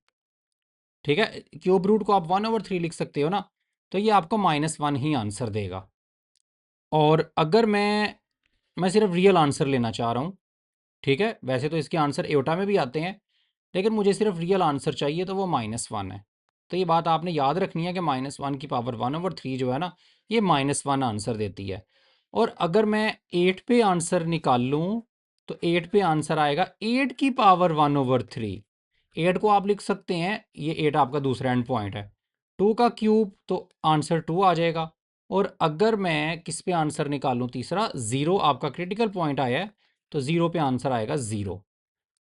ठीक है, क्यूब रूट को आप 1/3 लिख सकते हो ना, तो ये आपको -1 ही आंसर देगा। और अगर मैं सिर्फ रियल आंसर लेना चाह रहा हूँ, ठीक है, वैसे तो इसके आंसर एटा में भी आते हैं, लेकिन मुझे सिर्फ रियल आंसर चाहिए तो वो -1 है। तो ये बात आपने याद रखनी है कि -1 की पावर 1/3 जो है ना, ये -1 आंसर देती है। और अगर मैं 8 पे आंसर निकाल लूँ तो 8 पे आंसर आएगा 8 की पावर 1/3। 8 को आप लिख सकते हैं, ये 8 आपका दूसरा एंड पॉइंट है। 2 का क्यूब तो आंसर 2 आ जाएगा। और अगर मैं किस पे आंसर निकालूँ तीसरा, 0 आपका क्रिटिकल पॉइंट आया है, तो 0 पे आंसर आएगा 0।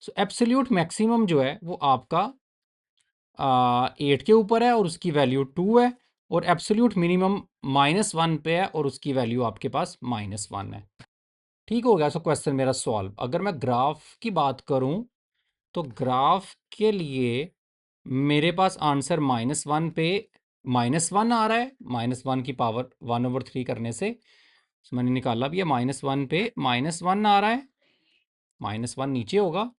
सो एब्सोल्यूट मैक्सिमम जो है वो आपका 8 के ऊपर है और उसकी वैल्यू 2 है। और एब्सोल्यूट मिनिमम -1 पे है और उसकी वैल्यू आपके पास -1 है। ठीक हो गया। सो क्वेश्चन मेरा सॉल्व। अगर मैं ग्राफ की बात करूं तो ग्राफ के लिए मेरे पास आंसर -1 पे -1 आ रहा है। -1 की पावर 1/3 करने से मैंने निकाला भी है, -1 पे -1 आ रहा है, -1 नीचे होगा।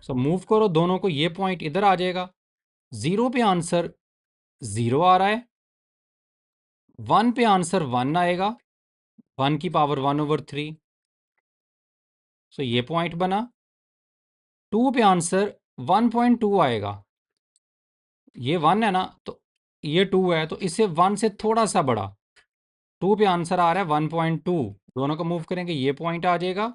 सो मूव करो दोनों को, ये पॉइंट इधर आ जाएगा। 0 पे आंसर 0 आ रहा है, 1 पे आंसर 1 आएगा, 1 की पावर 1/3। सो ये पॉइंट बना। 2 पे आंसर 1.2 आएगा। ये 1 है ना, तो ये 2 है, तो इससे 1 से थोड़ा सा बड़ा। 2 पे आंसर आ रहा है 1.2। दोनों को मूव करेंगे, ये पॉइंट आ जाएगा।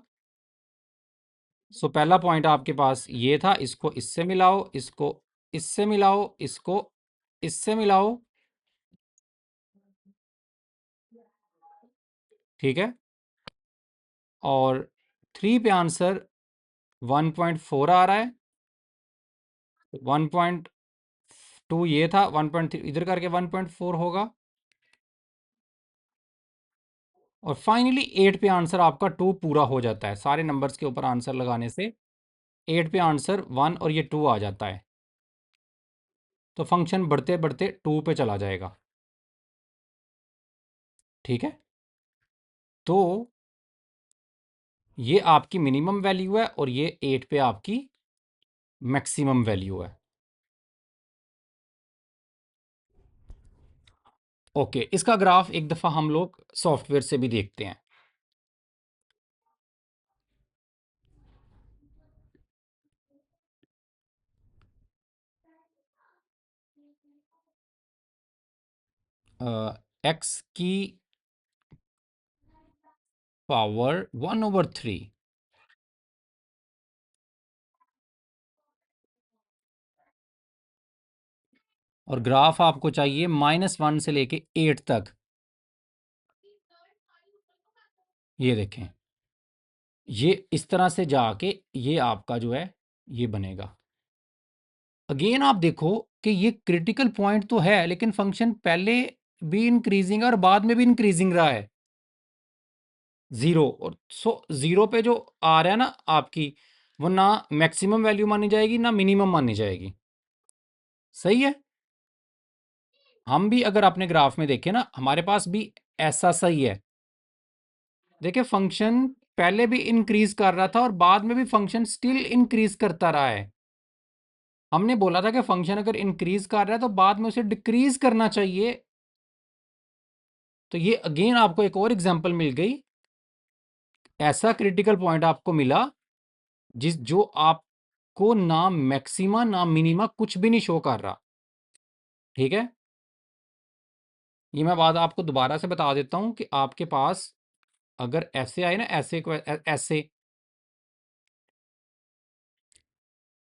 सो पहला पॉइंट आपके पास ये था, इसको इससे मिलाओ, इसको इससे मिलाओ, इसको इससे मिलाओ। ठीक है। और 3 पे आंसर 1.4 आ रहा है। 1.2 ये था, 1.3 इधर करके 1.4 होगा। और फाइनली 8 पे आंसर आपका 2 पूरा हो जाता है। सारे नंबर्स के ऊपर आंसर लगाने से 8 पे आंसर 1 और ये 2 आ जाता है। तो फंक्शन बढ़ते बढ़ते 2 पे चला जाएगा। ठीक है। तो ये आपकी मिनिमम वैल्यू है और ये 8 पे आपकी मैक्सिमम वैल्यू है। ओके, इसका ग्राफ एक दफ़ा हम लोग सॉफ्टवेयर से भी देखते हैं। एक्स की पावर 1/3 और ग्राफ आपको चाहिए -1 से लेके 8 तक। ये देखें, ये इस तरह से जाके ये आपका जो है ये बनेगा। अगेन आप देखो कि ये क्रिटिकल पॉइंट तो है, लेकिन फंक्शन पहले भी इंक्रीजिंग है और बाद में भी इंक्रीजिंग रहा है। 0 और 0 पे जो आ रहा है ना आपकी, वो ना मैक्सिमम वैल्यू मानी जाएगी ना मिनिमम मानी जाएगी। सही है। हम भी अगर अपने ग्राफ में देखें ना, हमारे पास भी ऐसा सही है। देखिए, फंक्शन पहले भी इंक्रीज कर रहा था और बाद में भी फंक्शन स्टिल इंक्रीज करता रहा है। हमने बोला था कि फंक्शन अगर इंक्रीज कर रहा है तो बाद में उसे डिक्रीज करना चाहिए। तो ये अगेन आपको एक और एग्जांपल मिल गई। ऐसा क्रिटिकल पॉइंट आपको मिला जिस जो आपको ना मैक्सिमा ना मिनिमा कुछ भी नहीं शो कर रहा। ठीक है। ये मैं बात आपको दोबारा से बता देता हूं कि आपके पास अगर ऐसे आए ना, ऐसे को ऐसे,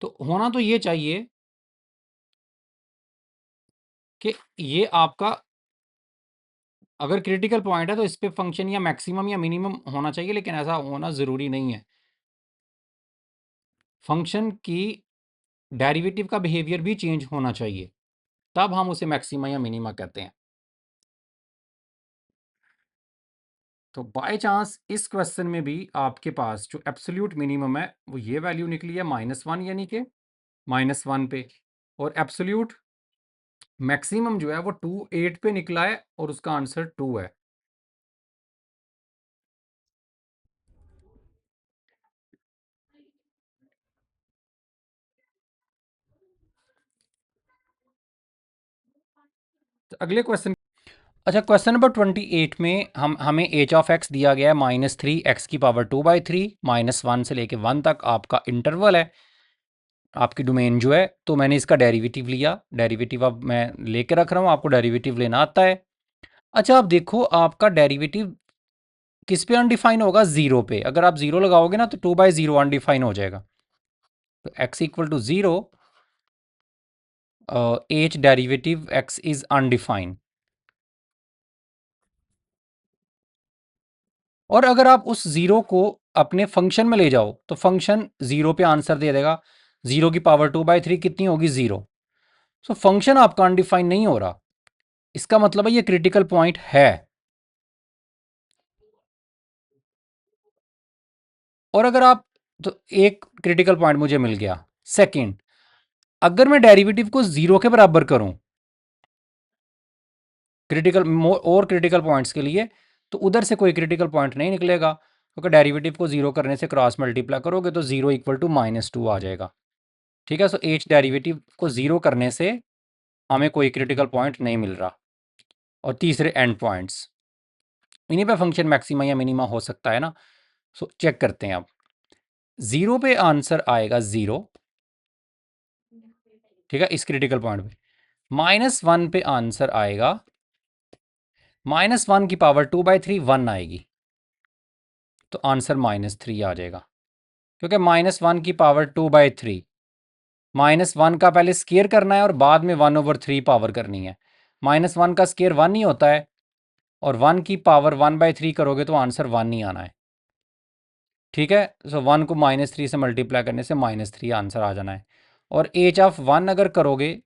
तो होना तो ये चाहिए कि ये आपका अगर क्रिटिकल पॉइंट है तो इस पे फंक्शन या मैक्सिमम या मिनिमम होना चाहिए, लेकिन ऐसा होना ज़रूरी नहीं है। फंक्शन की डेरिवेटिव का बिहेवियर भी चेंज होना चाहिए, तब हम उसे मैक्सिमा या मिनिमा कहते हैं। तो बाय चांस इस क्वेश्चन में भी आपके पास जो एब्सोल्यूट मिनिमम है वो ये वैल्यू निकली है -1, यानी कि -1 पे, और एब्सोल्यूट मैक्सिमम जो है वो 8 पे निकला है और उसका आंसर 2 है। तो अगले क्वेश्चन। अच्छा, क्वेश्चन नंबर 28 में हमें एच ऑफ एक्स दिया गया है -3 एक्स की पावर 2/3, -1 से लेके 1 तक आपका इंटरवल है, आपकी डोमेन जो है। तो मैंने इसका डेरिवेटिव लिया। डेरिवेटिव अब मैं लेके रख रहा हूँ, आपको डेरिवेटिव लेना आता है। अच्छा, आप देखो आपका डेरिवेटिव किस पे अनडिफाइन होगा? 0 पे। अगर आप 0 लगाओगे ना तो 2/0 अनडिफाइन हो जाएगा। तो x equal to 0, H derivative x is undefined. और अगर आप उस 0 को अपने फंक्शन में ले जाओ तो फंक्शन 0 पे आंसर दे देगा। 0 की पावर 2/3 कितनी होगी? 0। सो फंक्शन आपका अनडिफाइंड नहीं हो रहा। इसका मतलब है ये क्रिटिकल पॉइंट है। और अगर आप, तो एक क्रिटिकल पॉइंट मुझे मिल गया। सेकंड, अगर मैं डेरिवेटिव को 0 के बराबर करूं क्रिटिकल और क्रिटिकल पॉइंट्स के लिए, तो उधर से कोई क्रिटिकल पॉइंट नहीं निकलेगा, क्योंकि डेरिवेटिव को 0 करने से क्रॉस मल्टीप्लाई करोगे तो 0 इक्वल टू -2 आ जाएगा। ठीक है। सो एच डेरिवेटिव को 0 करने से हमें कोई क्रिटिकल पॉइंट नहीं मिल रहा। और तीसरे एंड पॉइंट्स, इन्हीं पे फंक्शन मैक्सिमा या मिनिमा हो सकता है ना। सो चेक करते हैं अब। 0 पे आंसर आएगा 0, ठीक है, इस क्रिटिकल पॉइंट पे। -1 पे आंसर आएगा -1 की पावर 2/3 1 आएगी, तो आंसर -3 आ जाएगा, क्योंकि -1 की पावर 2/3, -1 का पहले स्केयर करना है और बाद में 1/3 पावर करनी है। -1 का स्केयर 1 ही होता है, और 1 की पावर 1/3 करोगे तो आंसर 1 ही आना है, ठीक है। सो 1 को -3 से मल्टीप्लाई करने से -3 आंसर आ जाना है। और एच ऑफ 1 अगर करोगे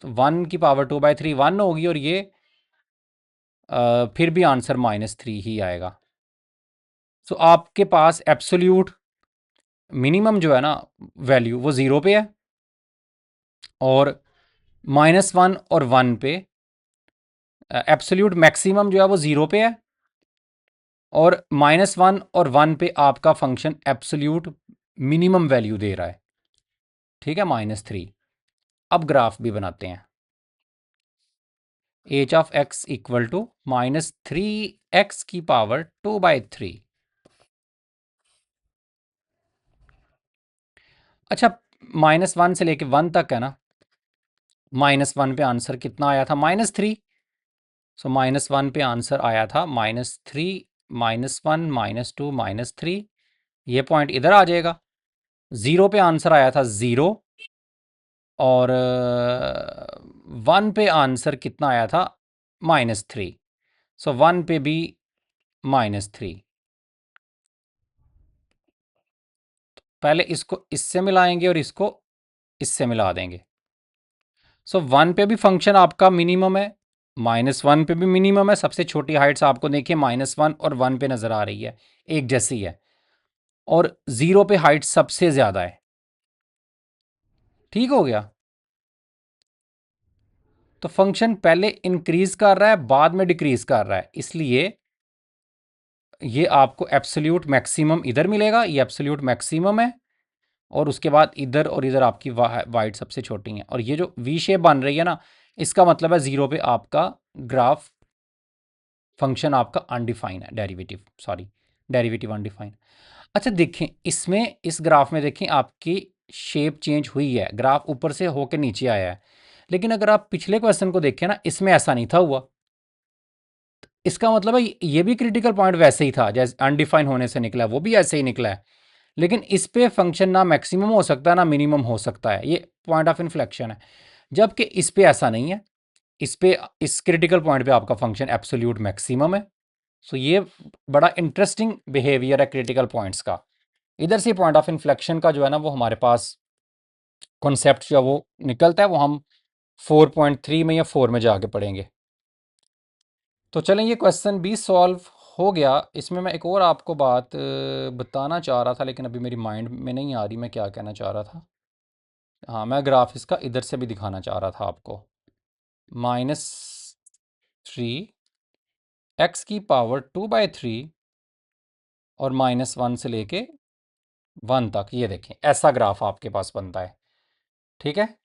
तो 1 की पावर 2/3 1 होगी, और ये फिर भी आंसर -3 ही आएगा। सो आपके पास एब्सोल्यूट मिनिमम जो है ना वैल्यू, वो 0 पे है, और -1 और 1 पे एब्सोल्यूट मैक्सिमम जो है वो 0 पे है, और -1 और 1 पे आपका फंक्शन एब्सोल्यूट मिनिमम वैल्यू दे रहा है, ठीक है, -3। अब ग्राफ भी बनाते हैं। H of X equal to -3x की पावर 2/3। अच्छा, -1 से लेके 1 तक है ना। -1 पे आंसर कितना आया था? -3। सो -1 पे आंसर आया था -3, -1, -2, -3। ये पॉइंट इधर आ जाएगा। 0 पे आंसर आया था 0, और 1 पे आंसर कितना आया था? -3। सो 1 पे भी -3। पहले इसको इससे मिलाएंगे और इसको इससे मिला देंगे। सो 1 पे भी फंक्शन आपका मिनिमम है, -1 पे भी मिनिमम है। सबसे छोटी हाइट्स आपको देखिए -1 और 1 पे नज़र आ रही है, एक जैसी है, और 0 पे हाइट सबसे ज़्यादा है। ठीक हो गया। तो फंक्शन पहले इंक्रीज कर रहा है, बाद में डिक्रीज कर रहा है, इसलिए ये आपको एब्सोल्यूट मैक्सिमम इधर मिलेगा, ये एब्सोल्यूट मैक्सिमम है, और उसके बाद इधर और इधर आपकी वाइड सबसे छोटी है, और ये जो वी शेप बन रही है ना, इसका मतलब है 0 पे आपका ग्राफ फंक्शन आपका अनडिफाइन है, डेरिवेटिव अनडिफाइन। अच्छा देखें, इसमें इस ग्राफ में देखें आपकी शेप चेंज हुई है, ग्राफ ऊपर से होकर नीचे आया है। लेकिन अगर आप पिछले क्वेश्चन को देखें ना, इसमें ऐसा नहीं था हुआ। इसका मतलब है ये भी क्रिटिकल पॉइंट वैसे ही था, जैसे अनडिफाइन होने से निकला है, वो भी ऐसे ही निकला है। लेकिन इस पे फंक्शन ना मैक्सिमम हो सकता है ना मिनिमम हो सकता है, ये पॉइंट ऑफ इन्फ्लेक्शन है। जबकि इस पे ऐसा नहीं है, इस पे इस क्रिटिकल पॉइंट पे आपका फंक्शन एब्सोल्यूट मैक्सिमम है। सो ये बड़ा इंटरेस्टिंग बिहेवियर है क्रिटिकल पॉइंट्स का। इधर से पॉइंट ऑफ इन्फ्लेक्शन का जो है ना, वो हमारे पास कॉन्सेप्ट जो है वो निकलता है, वो हम 4.3 में या 4 में जाके पढ़ेंगे। तो चलें, ये क्वेश्चन भी सॉल्व हो गया। इसमें मैं एक और आपको बात बताना चाह रहा था, लेकिन अभी मेरी माइंड में नहीं आ रही मैं क्या कहना चाह रहा था। हाँ, मैं ग्राफ इसका इधर से भी दिखाना चाह रहा था आपको। -3 x की पावर 2/3 और -1 से लेके 1 तक, ये देखें ऐसा ग्राफ आपके पास बनता है, ठीक है।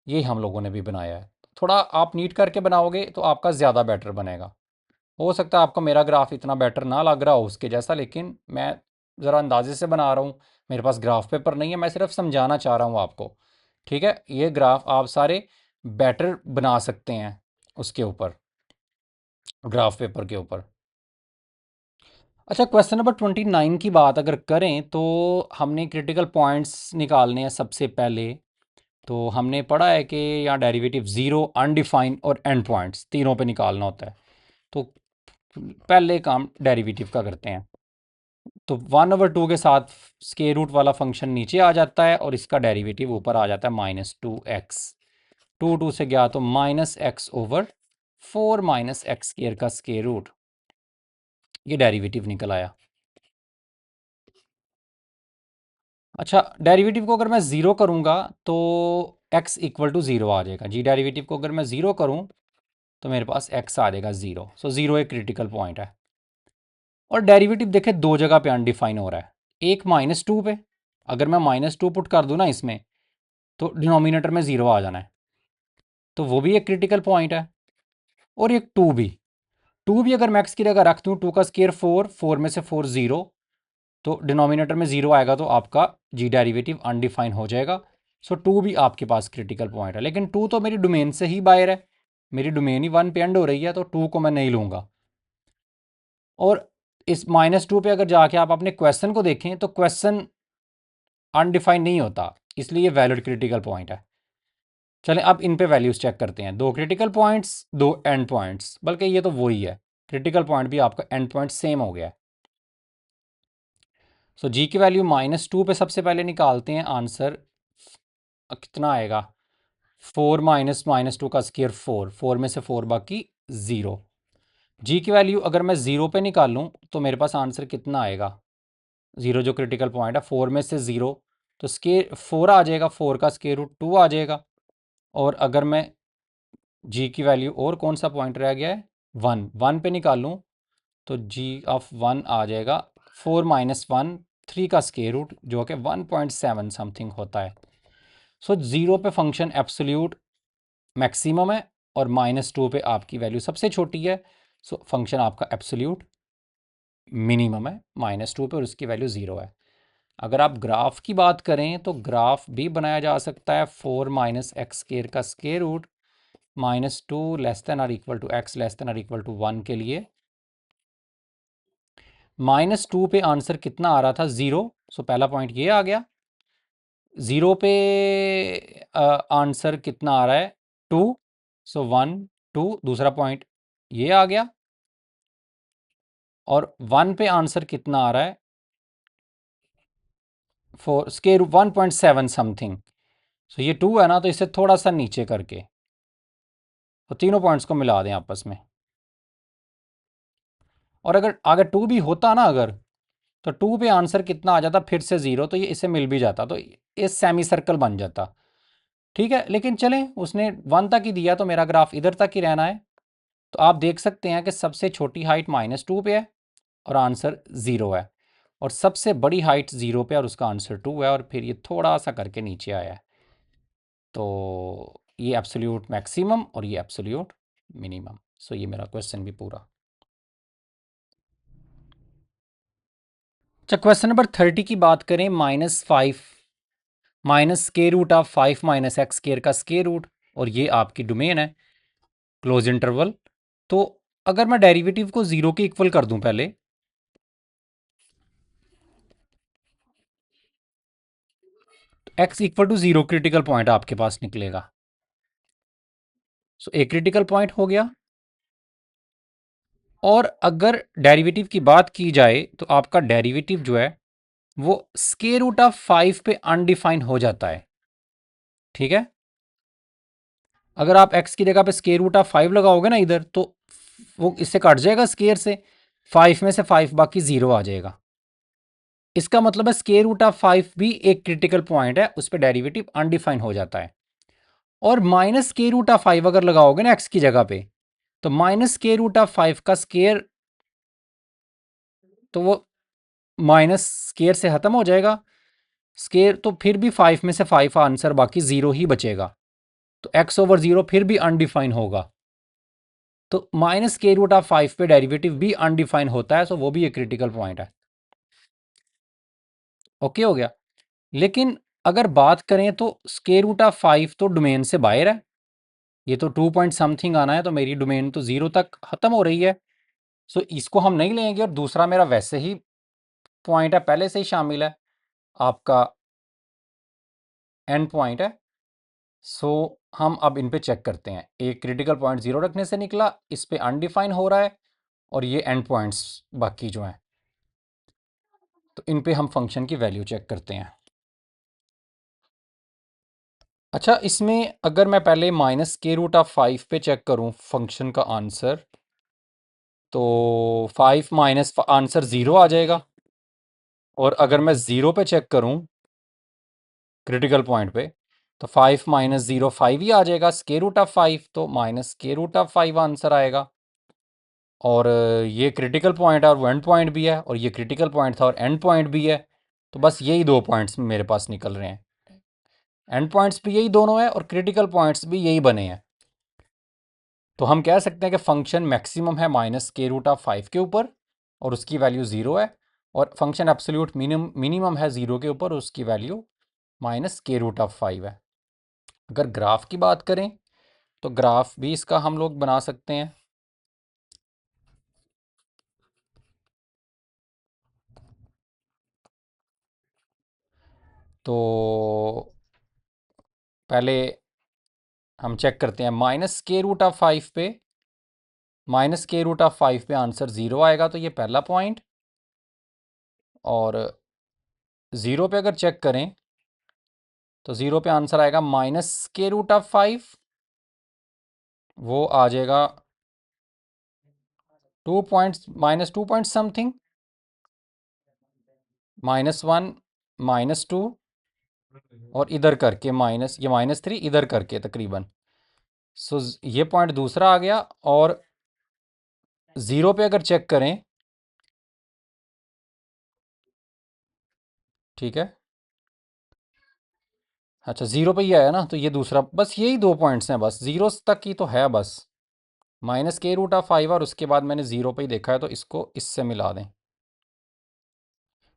ये हम लोगों ने भी बनाया है। थोड़ा आप नीट करके बनाओगे तो आपका ज़्यादा बेटर बनेगा। हो सकता है आपको मेरा ग्राफ इतना बेटर ना लग रहा हो उसके जैसा, लेकिन मैं ज़रा अंदाजे से बना रहा हूँ। मेरे पास ग्राफ पेपर नहीं है, मैं सिर्फ समझाना चाह रहा हूँ आपको, ठीक है। ये ग्राफ आप सारे बेटर बना सकते हैं उसके ऊपर, ग्राफ पेपर के ऊपर। अच्छा, क्वेश्चन नंबर 29 की बात अगर करें तो हमने क्रिटिकल पॉइंट्स निकालने हैं सबसे पहले। तो हमने पढ़ा है कि यहाँ डेरिवेटिव 0, अनडिफाइन और एंड पॉइंट्स तीनों पे निकालना होता है। तो पहले काम डेरिवेटिव का करते हैं। तो 1/2 के साथ स्क्वायर रूट वाला फंक्शन नीचे आ जाता है, और इसका डेरिवेटिव ऊपर आ जाता है -2x। 2 से गया तो -x/4 -x² का स्क्वायर रूट, ये डेरिवेटिव निकल आया। अच्छा, डेरिवेटिव को अगर मैं ज़ीरो करूँगा तो x इक्वल टू ज़ीरो आ जाएगा जी। डेरिवेटिव को अगर मैं ज़ीरो करूँ तो मेरे पास x आ जाएगा ज़ीरो। सो ज़ीरो एक क्रिटिकल पॉइंट है। और डेरिवेटिव देखें दो जगह पे अनडिफाइन हो रहा है, एक -2 पे। अगर मैं -2 पुट कर दूँ ना इसमें, तो डिनोमिनेटर में ज़ीरो आ जाना है, तो वो भी एक क्रिटिकल पॉइंट है। और एक 2 भी, टू भी अगर मैं एक्स की जगह रख दूँ, 2 का स्केयर 4, 4 में से 4 0, तो डिनोमिनेटर में 0 आएगा तो आपका जी डेरिवेटिव अनडिफाइन हो जाएगा। सो टू भी आपके पास क्रिटिकल पॉइंट है, लेकिन टू तो मेरी डोमेन से ही बाहर है, मेरी डोमेन ही 1 पे एंड हो रही है, तो टू को मैं नहीं लूँगा। और इस -2 पे अगर जाके आप अपने क्वेश्चन को देखें तो क्वेश्चन अनडिफाइंड नहीं होता, इसलिए वैलिड क्रिटिकल पॉइंट है। चलें अब इन पे वैल्यूज़ चेक करते हैं। 2 क्रिटिकल पॉइंट्स, 2 एंड पॉइंट्स, बल्कि ये तो वही है, क्रिटिकल पॉइंट भी आपका एंड पॉइंट सेम हो गया है। सो जी की वैल्यू -2 पे सबसे पहले निकालते हैं, आंसर कितना आएगा, 4 माइनस -2 का स्केयर 4, 4 में से 4 बाकी 0। जी की वैल्यू अगर मैं 0 पे निकालूं तो मेरे पास आंसर कितना आएगा, 0 जो क्रिटिकल पॉइंट है, 4 में से 0 तो स्केयर 4 आ जाएगा, 4 का स्केयर रूट 2 आ जाएगा। और अगर मैं जी की वैल्यू और कौन सा पॉइंट रह गया है, 1, 1 पे निकालूं तो जी ऑफ 1 आ जाएगा 4 माइनस 1, 3 का स्केयर रूट जो कि 1.7 समथिंग होता है। सो 0 पे फंक्शन एब्सोल्यूट मैक्सिमम है और -2 पे आपकी वैल्यू सबसे छोटी है, सो फंक्शन आपका एब्सोल्यूट मिनिमम है -2 पे और उसकी वैल्यू 0 है। अगर आप ग्राफ की बात करें तो ग्राफ भी बनाया जा सकता है 4 माइनस एक्स स्केयर का स्केयर रूट -2 लेस देन और equal to X less than और इक्वल टू 1 के लिए। -2 पे आंसर कितना आ रहा था, 0, सो पहला पॉइंट ये आ गया। 0 पे आंसर कितना आ रहा है, 2, सो 1 2, दूसरा पॉइंट ये आ गया। और 1 पे आंसर कितना आ रहा है, 4 स्केयर 1.7 समथिंग, सो ये 2 है ना, तो इसे थोड़ा सा नीचे करके तो तीनों पॉइंट्स को मिला दें आपस में। और अगर अगर 2 भी होता ना, अगर तो 2 पे आंसर कितना आ जाता फिर से 0, तो ये इसे मिल भी जाता, तो इस सेमी सर्कल बन जाता। ठीक है, लेकिन चलें, उसने 1 तक ही दिया तो मेरा ग्राफ इधर तक ही रहना है। तो आप देख सकते हैं कि सबसे छोटी हाइट -2 पे है और आंसर 0 है, और सबसे बड़ी हाइट 0 पे और उसका आंसर 2 है, और फिर ये थोड़ा सा करके नीचे आया है। तो ये एब्सोल्यूट मैक्सिमम और ये एब्सोल्यूट मिनिमम। सो ये मेरा क्वेश्चन भी पूरा। अच्छा, क्वेश्चन नंबर 30 की बात करें, -5 minus square root of 5 minus X square का स्केयर रूट, और ये आपकी डोमेन है क्लोज इंटरवल। तो अगर मैं डेरिवेटिव को 0 के इक्वल कर दूं पहले, तो x equal to 0 critical point आपके पास निकलेगा। सो एक क्रिटिकल पॉइंट हो गया। और अगर डेरिवेटिव की बात की जाए तो आपका डेरिवेटिव जो है वो स्केयर रूट ऑफ 5 पे अनडिफाइन हो जाता है। ठीक है, अगर आप x की जगह पे स्केयर रूट ऑफ 5 लगाओगे ना इधर, तो वो इससे कट जाएगा स्केयर से, 5 में से 5 बाकी 0 आ जाएगा। इसका मतलब है स्केयर रूट ऑफ 5 भी एक क्रिटिकल पॉइंट है, उस पर डेरिवेटिव अनडिफाइन हो जाता है। और माइनस स्केयर रूट ऑफ 5 अगर लगाओगे ना x की जगह पे, तो माइनस स्केयर रूट ऑफ 5 का स्केयर, तो वो माइनस स्केयर से ख़त्म हो जाएगा स्केयर, तो फिर भी 5 में से 5 आंसर बाकी 0 ही बचेगा, तो x ओवर 0 फिर भी अनडिफाइन होगा। तो माइनस स्केयर रूट ऑफ 5 पे डेरिवेटिव भी अनडिफाइन होता है, सो वो भी एक क्रिटिकल पॉइंट है। ओके हो गया। लेकिन अगर बात करें तो स्केयर रूट ऑफ 5 तो डोमेन से बाहर है, ये तो 2 पॉइंट समथिंग आना है, तो मेरी डोमेन तो 0 तक ख़त्म हो रही है, सो इसको हम नहीं लेंगे। और दूसरा मेरा वैसे ही पॉइंट है, पहले से ही शामिल है, आपका एंड पॉइंट है। सो हम अब इन पे चेक करते हैं, एक क्रिटिकल पॉइंट 0 रखने से निकला, इस पे अनडिफाइन हो रहा है, और ये एंड पॉइंट्स बाकी जो हैं, तो इन पे हम फंक्शन की वैल्यू चेक करते हैं। अच्छा, इसमें अगर मैं पहले माइनस के रूट ऑफ 5 पे चेक करूं फंक्शन का आंसर, तो 5 माइनस आंसर 0 आ जाएगा। और अगर मैं 0 पे चेक करूं क्रिटिकल पॉइंट पे, तो 5 माइनस 0 5 ही आ जाएगा, स्केयर रूट ऑफ 5, तो minus square root of 5 answer आएगा। और ये क्रिटिकल पॉइंट है और वो एंड पॉइंट भी है, और ये क्रिटिकल पॉइंट था और एंड पॉइंट भी है, तो बस यही दो पॉइंट्स मेरे पास निकल रहे हैं, एंड पॉइंट्स भी यही दोनों है और क्रिटिकल पॉइंट्स भी यही बने हैं। तो हम कह सकते हैं कि फंक्शन मैक्सिमम है -√5 के ऊपर और उसकी वैल्यू 0 है, और फंक्शन एब्सोल्यूट मिनिमम है 0 के ऊपर और उसकी वैल्यू -√5 है। अगर ग्राफ की बात करें तो ग्राफ भी इसका हम लोग बना सकते हैं। तो पहले हम चेक करते हैं -√5 पे, -√5 पे आंसर 0 आएगा, तो ये पहला पॉइंट। और 0 पे अगर चेक करें तो 0 पे आंसर आएगा -√5, वो आ जाएगा 2 पॉइंट्स, -2 पॉइंट समथिंग, -1, -2 और इधर करके माइनस, ये -3 इधर करके तकरीबन। सो ये पॉइंट दूसरा आ गया। और 0 पे अगर चेक करें, ठीक है, अच्छा 0 पे ही आया ना, तो ये दूसरा, बस यही दो पॉइंट्स हैं, बस 0 तक ही तो है बस, -√5 और उसके बाद मैंने 0 पे ही देखा है, तो इसको इससे मिला दें,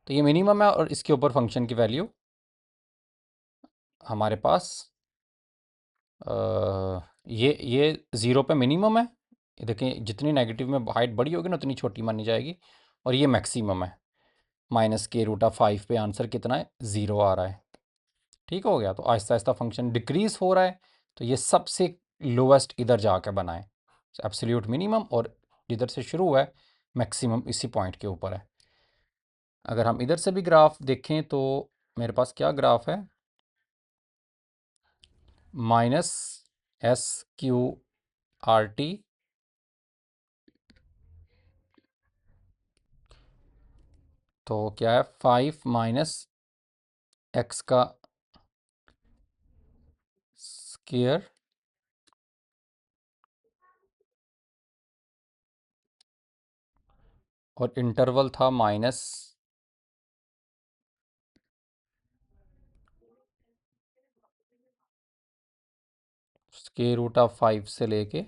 तो ये मिनिमम है और इसके ऊपर फंक्शन की वैल्यू हमारे पास ये 0 पे मिनिमम है। ये देखें, जितनी नेगेटिव में हाइट बड़ी होगी ना उतनी छोटी मानी जाएगी, और ये मैक्सिमम है। -√5 पे आंसर कितना है, 0 आ रहा है। ठीक हो गया, तो आहिस्ता आहिस्ता फंक्शन डिक्रीज हो रहा है, तो ये सबसे लोवेस्ट इधर जाकर बना है एब्सोल्यूट मिनिमम, और जिधर से शुरू हुआ है मैक्सिमम इसी पॉइंट के ऊपर है। अगर हम इधर से भी ग्राफ देखें तो मेरे पास क्या ग्राफ है, -SQRT, तो क्या है 5 -x का स्क्वायर और इंटरवल था -√5 से लेके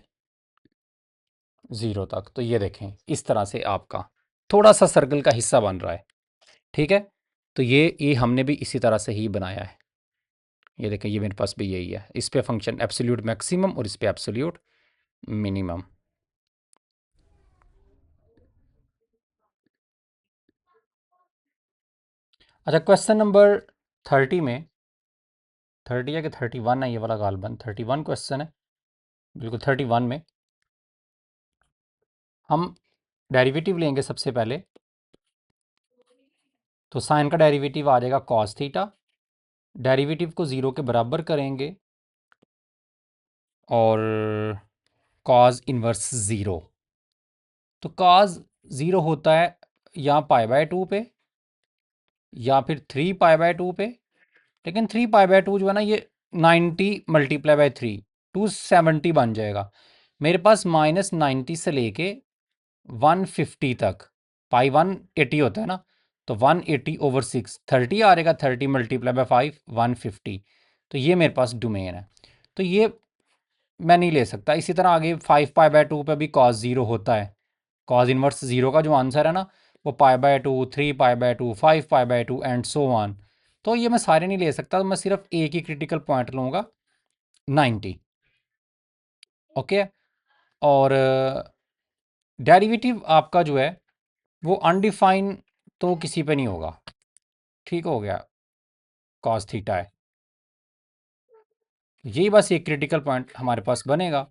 0 तक। तो ये देखें, इस तरह से आपका थोड़ा सा सर्कल का हिस्सा बन रहा है। ठीक है, तो ये हमने भी इसी तरह से ही बनाया है। ये देखें, ये मेरे पास भी यही है, इस पे फंक्शन एब्सोल्यूट मैक्सिमम और इस पे एब्सोल्यूट मिनिमम। अच्छा, क्वेश्चन नंबर 30 में, 30 है कि 31 है, ये वाला गालबन 31 क्वेश्चन है, बिल्कुल 31 में हम डेरिवेटिव लेंगे सबसे पहले। तो साइन का डेरिवेटिव आ जाएगा कॉस थीटा, डेरिवेटिव को 0 के बराबर करेंगे और कॉस इन्वर्स 0। तो कॉस 0 होता है या π/2 पे या फिर 3π/2 पे, लेकिन 3π/2 जो है ना, ये 90 मल्टीप्लाई बाई 3 270 बन जाएगा। मेरे पास -90 से लेके 150 तक, π180 होता है ना, तो 180/6 30 आ रहेगा, 30 मल्टीप्लाई बाई 5 150। तो ये मेरे पास डोमेन है, तो ये मैं नहीं ले सकता। इसी तरह आगे 5π/2 पे भी कॉस 0 होता है, कॉस इनवर्स 0 का जो आंसर है ना, वो π/2 3π/2 5π/2 एंड सो ऑन। तो ये मैं सारे नहीं ले सकता, तो मैं सिर्फ एक ही क्रिटिकल पॉइंट लूँगा, 90। ओके, और डेरिवेटिव आपका जो है वो अनडिफाइन तो किसी पे नहीं होगा। ठीक हो गया, कॉस थीटा है, यही बस एक क्रिटिकल पॉइंट हमारे पास बनेगा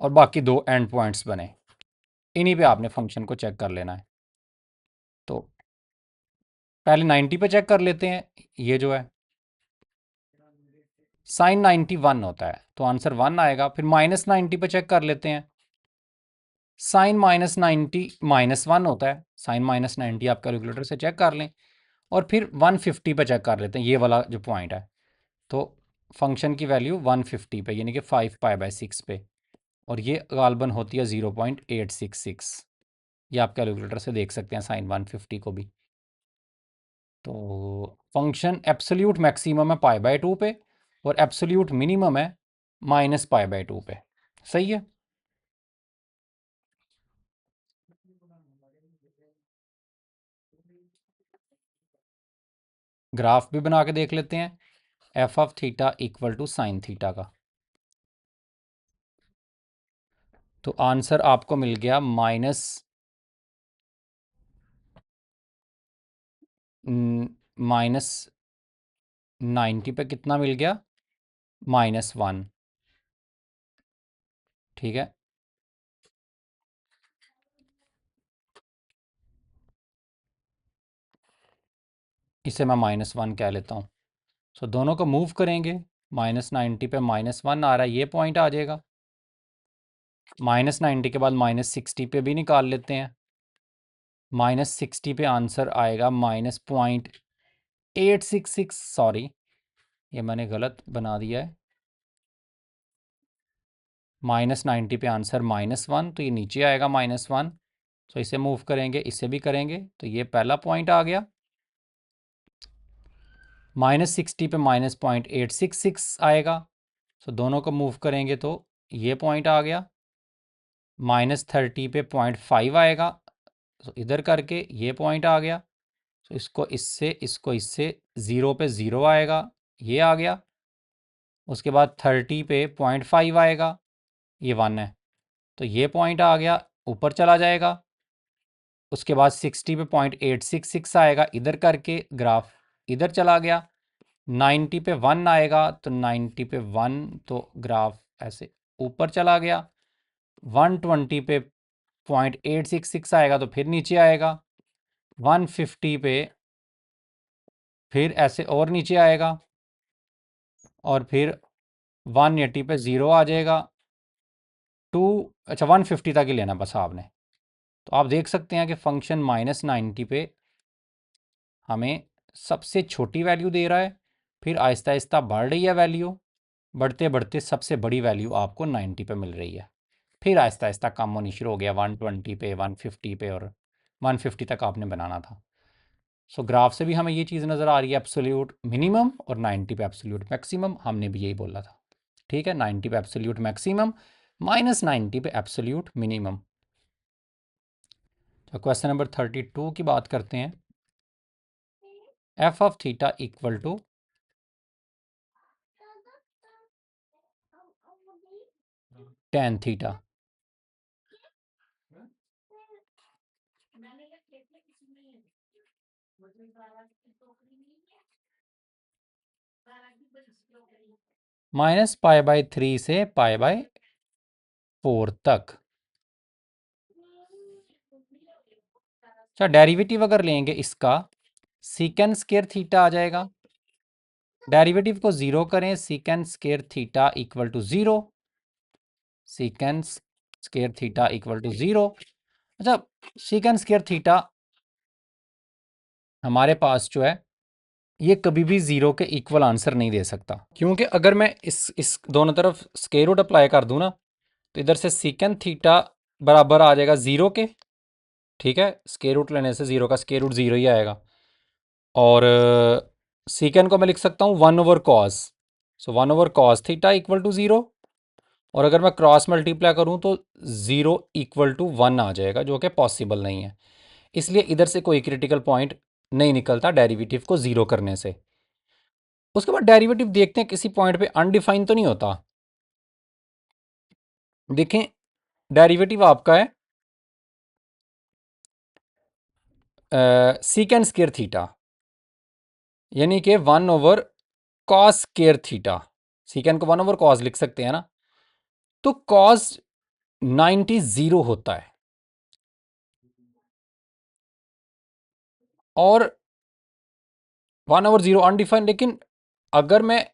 और बाकी दो एंड पॉइंट्स बने, इन्हीं पे आपने फंक्शन को चेक कर लेना है। तो पहले 90 पे चेक कर लेते हैं, ये जो है साइन 91 होता है, तो आंसर 1 आएगा। फिर -90 पे चेक कर लेते हैं, साइन -90 -1 होता है, साइन -90 आप कैलकुलेटर से चेक कर लें। और फिर 150 पे चेक कर लेते हैं, ये वाला जो पॉइंट है, तो फंक्शन की वैल्यू 150 पे यानी कि 5π/6 पे, और ये गालबन होती है 0.866। ये आप कैलकुलेटर से देख सकते हैं साइन 150 को भी। तो फंक्शन एब्सोल्यूट मैक्सिमम है π/2 पे और एब्सोल्यूट मिनिमम है माइनस पाई बाय 2 पे। सही है। ग्राफ भी बना के देख लेते हैं F of theta equal to sine theta का। तो आंसर आपको मिल गया माइनस 90 पे कितना मिल गया, -1। ठीक है, इसे मैं -1 कह लेता हूँ। सो दोनों को मूव करेंगे, -90 पे -1 आ रहा है, ये पॉइंट आ जाएगा। -90 के बाद -60 पे भी निकाल लेते हैं। -60 पे आंसर आएगा -0.866, सॉरी ये मैंने गलत बना दिया है। -90 पे आंसर -1, तो ये नीचे आएगा -1। तो इसे मूव करेंगे, इसे भी करेंगे, तो ये पहला पॉइंट आ गया। -60 पे -0.866 आएगा। सो दोनों को मूव करेंगे तो ये पॉइंट आ गया। -30 पे 0.5 आएगा, तो इधर करके ये पॉइंट आ गया। तो इसको इससे 0 पे 0 आएगा, ये आ गया। उसके बाद 30 पे 0.5 आएगा, ये 1 है, तो ये पॉइंट आ गया, ऊपर चला जाएगा। उसके बाद 60 पे 0.866 आएगा, इधर करके ग्राफ इधर चला गया। 90 पे 1 आएगा, तो 90 पे 1, तो ग्राफ ऐसे ऊपर चला गया। 120 पे 0.866 आएगा, तो फिर नीचे आएगा। 150 पे फिर ऐसे और नीचे आएगा, और फिर 180 पे 0 आ जाएगा। 150 तक ही लेना बस आपने। तो आप देख सकते हैं कि फंक्शन -90 पे हमें सबसे छोटी वैल्यू दे रहा है, फिर आहिस्ता आहिस्ता बढ़ रही है वैल्यू, बढ़ते बढ़ते सबसे बड़ी वैल्यू आपको 90 पे मिल रही है, फिर आहिस्ता आहिस्ता कम होनी शुरू हो गया 120 पे, 150 पे, और 150 तक आपने बनाना था। सो ग्राफ से भी हमें ये चीज़ नज़र आ रही है, एब्सोल्यूट मिनिमम और 90 पे एब्सोल्यूट मैक्सिमम, हमने भी यही बोला था। ठीक है, 90 पे एब्सोल्यूट मैक्सिमम, -90 पे एब्सोल्यूट मिनिमम। तो क्वेश्चन नंबर 32 की बात करते हैं। F of theta equal to tan theta. -π/3 से π/4 तक। अच्छा, डेरिवेटिव अगर लेंगे इसका, सीकेंड स्केयर थीटा आ जाएगा। डेरिवेटिव को 0 करें, secant square theta equal to 0, secant square theta equal to 0। अच्छा, सीकेंड स्केयर थीटा हमारे पास जो है ये कभी भी 0 के इक्वल आंसर नहीं दे सकता, क्योंकि अगर मैं इस दोनों तरफ स्केयर रूट अप्लाई कर दूं ना, तो इधर से सीकेंड थीटा बराबर आ जाएगा 0 के। ठीक है, स्केयर रूट लेने से 0 का स्केयर रूट 0 ही आएगा। और सीकेंड को मैं लिख सकता हूँ 1/cos, so 1/cos theta equal to 0। और अगर मैं क्रॉस मल्टीप्लाई करूँ तो 0 इक्वल टू 1 आ जाएगा, जो कि पॉसिबल नहीं है। इसलिए इधर से कोई क्रिटिकल पॉइंट नहीं निकलता डेरिवेटिव को 0 करने से। उसके बाद डेरिवेटिव देखते हैं किसी पॉइंट पे अनडिफाइन तो नहीं होता। देखें, डेरिवेटिव आपका है सीकेंड स्केयर थीटा, यानी कि 1/cos स्केयर थीटा। सीकेंड को 1/cos लिख सकते हैं ना, तो cos 90 0 होता है, और 1/0 अनडिफाइंड। लेकिन अगर मैं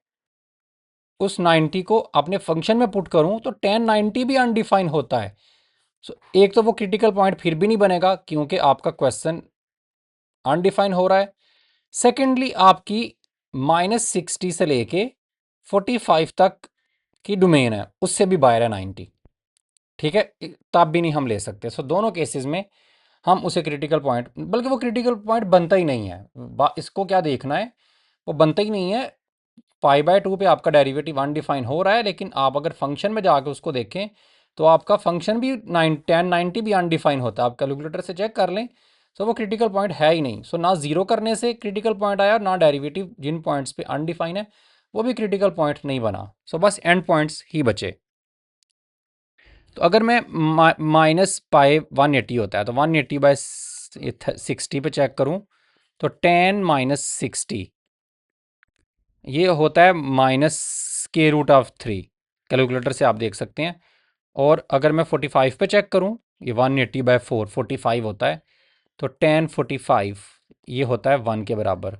उस 90 को अपने फंक्शन में पुट करूं तो tan 90 भी अनडिफाइंड होता है। सो एक तो वो क्रिटिकल पॉइंट फिर भी नहीं बनेगा, क्योंकि आपका क्वेश्चन अनडिफाइंड हो रहा है। सेकेंडली, आपकी -60 से लेके 45 तक की डोमेन है, उससे भी बाहर है 90। ठीक है, तब भी नहीं हम ले सकते। सो दोनों केसेस में हम उसे क्रिटिकल पॉइंट, बल्कि वो क्रिटिकल पॉइंट बनता ही नहीं है, इसको क्या देखना है, वो बनता ही नहीं है। π/2 पे आपका डेरिवेटिव अनडिफाइन हो रहा है, लेकिन आप अगर फंक्शन में जाके उसको देखें तो आपका फंक्शन भी 1090 भी अनडिफाइन होता है। आप कैलकुलेटर से चेक कर लें, सो वो क्रिटिकल पॉइंट है ही नहीं। सो ना ज़ीरो करने से क्रिटिकल पॉइंट आया, ना डेरिवेटिव जिन पॉइंट्स पे अनडिफाइन है वो भी क्रिटिकल पॉइंट नहीं बना। सो बस एंड पॉइंट्स ही बचे। तो अगर मैं -π 180 होता है तो 180/60 पे चेक करूं तो 10 - 60 ये होता है -√3। कैलकुलेटर से आप देख सकते हैं। और अगर मैं 45 पे चेक करूं, ये 180/4 45 होता है, तो 10 45 ये होता है 1 के बराबर।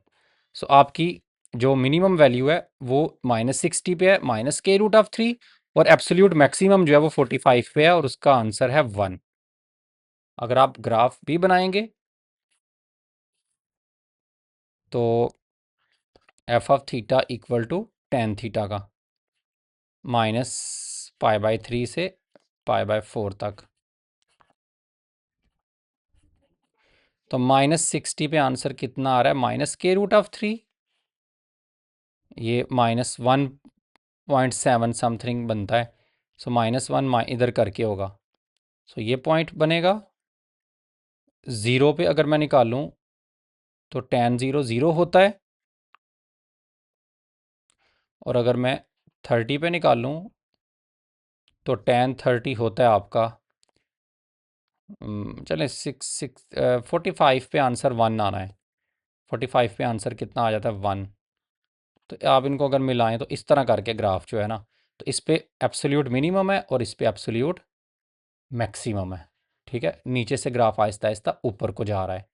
सो आपकी जो मिनिमम वैल्यू है वो -60 पे है, -√3, और एब्सोल्यूट मैक्सिमम जो है वो 45 पे है, और उसका आंसर है 1। अगर आप ग्राफ भी बनाएंगे तो f(θ) = tan थीटा का -π/3 से π/4 तक। तो -60 पे आंसर कितना आ रहा है? -√3। ये -1.7 समथिंग बनता है। सो -1 इधर करके होगा। सो ये पॉइंट बनेगा। ज़ीरो पे अगर मैं निकालूं तो tan 0 0 होता है, और अगर मैं 30 पे निकालूं तो tan 30 होता है आपका चलें 45 पे आंसर 1 आना है। 45 पे आंसर कितना आ जाता है? 1। तो आप इनको अगर मिलाएं तो इस तरह करके ग्राफ जो है ना, तो इस पे एब्सोल्यूट मिनिमम है और इस पे एब्सोल्यूट मैक्सिमम है। ठीक है, नीचे से ग्राफ आहिस्ता आहिस्ता ऊपर को जा रहा है।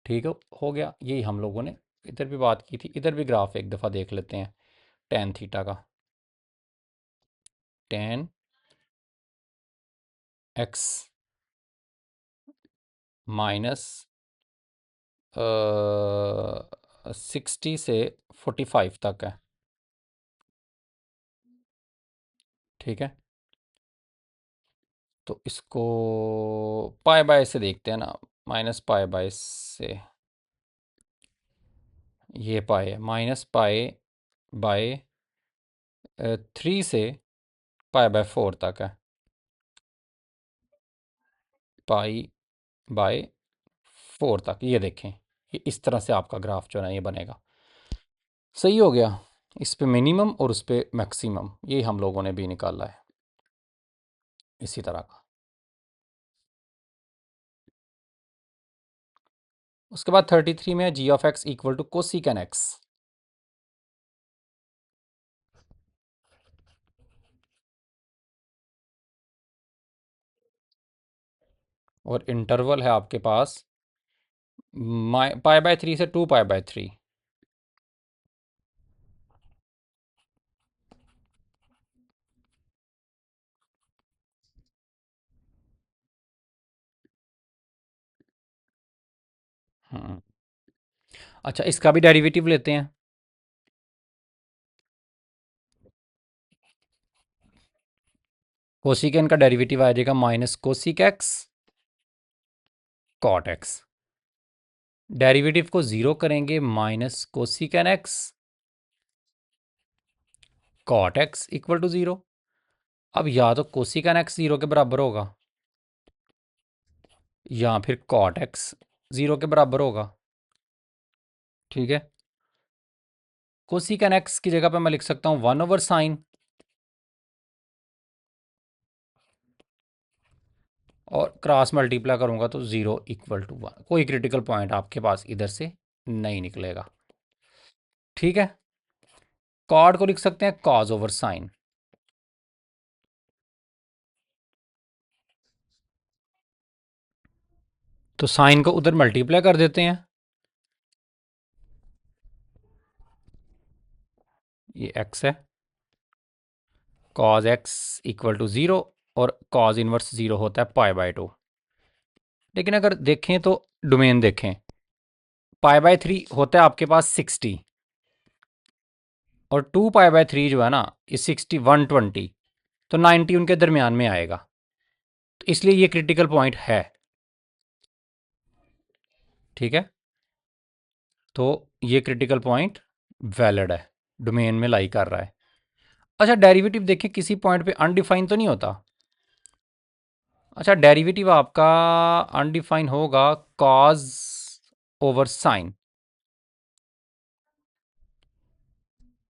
ठीक है, हो गया। यही हम लोगों ने इधर भी बात की थी। इधर भी ग्राफ एक दफ़ा देख लेते हैं tan थीटा का। tan x -60 से 45 तक है। ठीक है, तो इसको π/, से देखते हैं ना। -π/, से ये पाई है, -π/3 से π/4 तक है। π/4 तक, ये देखें, ये इस तरह से आपका ग्राफ जो है ना ये बनेगा। सही हो गया। इस पे मिनिमम और उस पे मैक्सिमम, ये हम लोगों ने भी निकाला है इसी तरह का। उसके बाद 33 में g(x) = cosecant x। और इंटरवल है आपके पास π/3 से 2π/3। अच्छा, इसका भी डेरिवेटिव लेते हैं। कोसिकेन का डेरिवेटिव आ जाएगा -cosec(x) cot(x). डेरिवेटिव को ज़ीरो करेंगे, -cosecant x cot(x) = 0। अब या तो कोसिकन x 0 के बराबर होगा, या फिर cot(x) 0 के बराबर होगा। ठीक है, कोसिकन x की जगह पे मैं लिख सकता हूँ 1/sin, और क्रॉस मल्टीप्लाई करूँगा तो 0 = 1। कोई क्रिटिकल पॉइंट आपके पास इधर से नहीं निकलेगा। ठीक है, कॉट को लिख सकते हैं cos/sin। तो साइन को उधर मल्टीप्लाई कर देते हैं। ये x है, cos x = 0, और cos इनवर्स 0 होता है π/2। लेकिन अगर देखें तो डोमेन देखें, π/3 होता है आपके पास 60, और 2π/3 जो है ना, ये 60 120, तो 90 उनके दरमियान में आएगा। तो इसलिए ये क्रिटिकल पॉइंट है। ठीक है, तो ये क्रिटिकल पॉइंट वैलिड है, डोमेन में लाई कर रहा है। अच्छा, डेरिवेटिव देखें किसी पॉइंट पे अनडिफाइन तो नहीं होता। अच्छा, डेरिवेटिव आपका अनडिफाइन होगा कॉज ओवर साइन।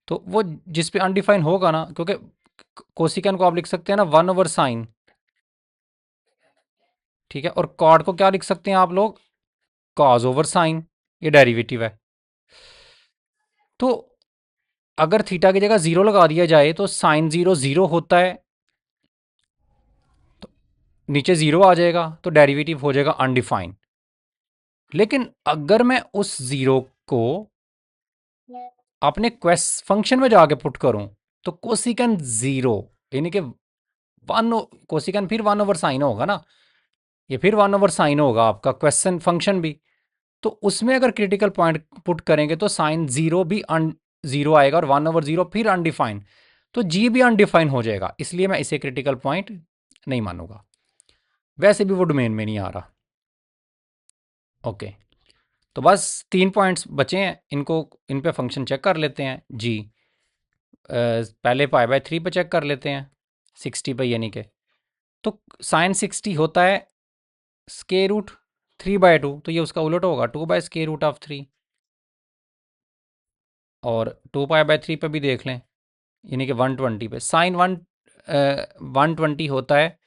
तो वो जिस पे अनडिफाइन होगा ना, क्योंकि कोसिकन को आप लिख सकते हैं ना 1/sin। ठीक है, और कॉड को क्या लिख सकते हैं आप लोग, कॉज ओवर साइन। ये डेरिवेटिव है। तो अगर थीटा की जगह जीरो लगा दिया जाए तो साइन जीरो जीरो होता है, तो नीचे जीरो आ जाएगा, तो डेरिवेटिव हो जाएगा अनडिफाइन। लेकिन अगर मैं उस जीरो को अपने क्वेश्चन फंक्शन में जाके पुट करूं, तो कोसिकन जीरो यानी कि वन, कोसिकन फिर 1/sin होगा ना, ये फिर 1/sin होगा आपका क्वेश्चन फंक्शन भी। तो उसमें अगर क्रिटिकल पॉइंट पुट करेंगे तो साइन जीरो भी जीरो आएगा और 1/0 फिर अनडिफाइन, तो जी भी अनडिफाइन हो जाएगा। इसलिए मैं इसे क्रिटिकल पॉइंट नहीं मानूंगा। वैसे भी वो डोमेन में नहीं आ रहा। ओके, तो बस 3 पॉइंट्स बचे हैं, इनको इन पे फंक्शन चेक कर लेते हैं जी। पहले π/3 पे चेक कर लेते हैं, 60 पे यानी कि। तो साइन 60 होता है √3/2, तो ये उसका उलट होगा 2/√3। और 2π/3 पे भी देख लें, यानी कि 120 पे साइन 120 होता है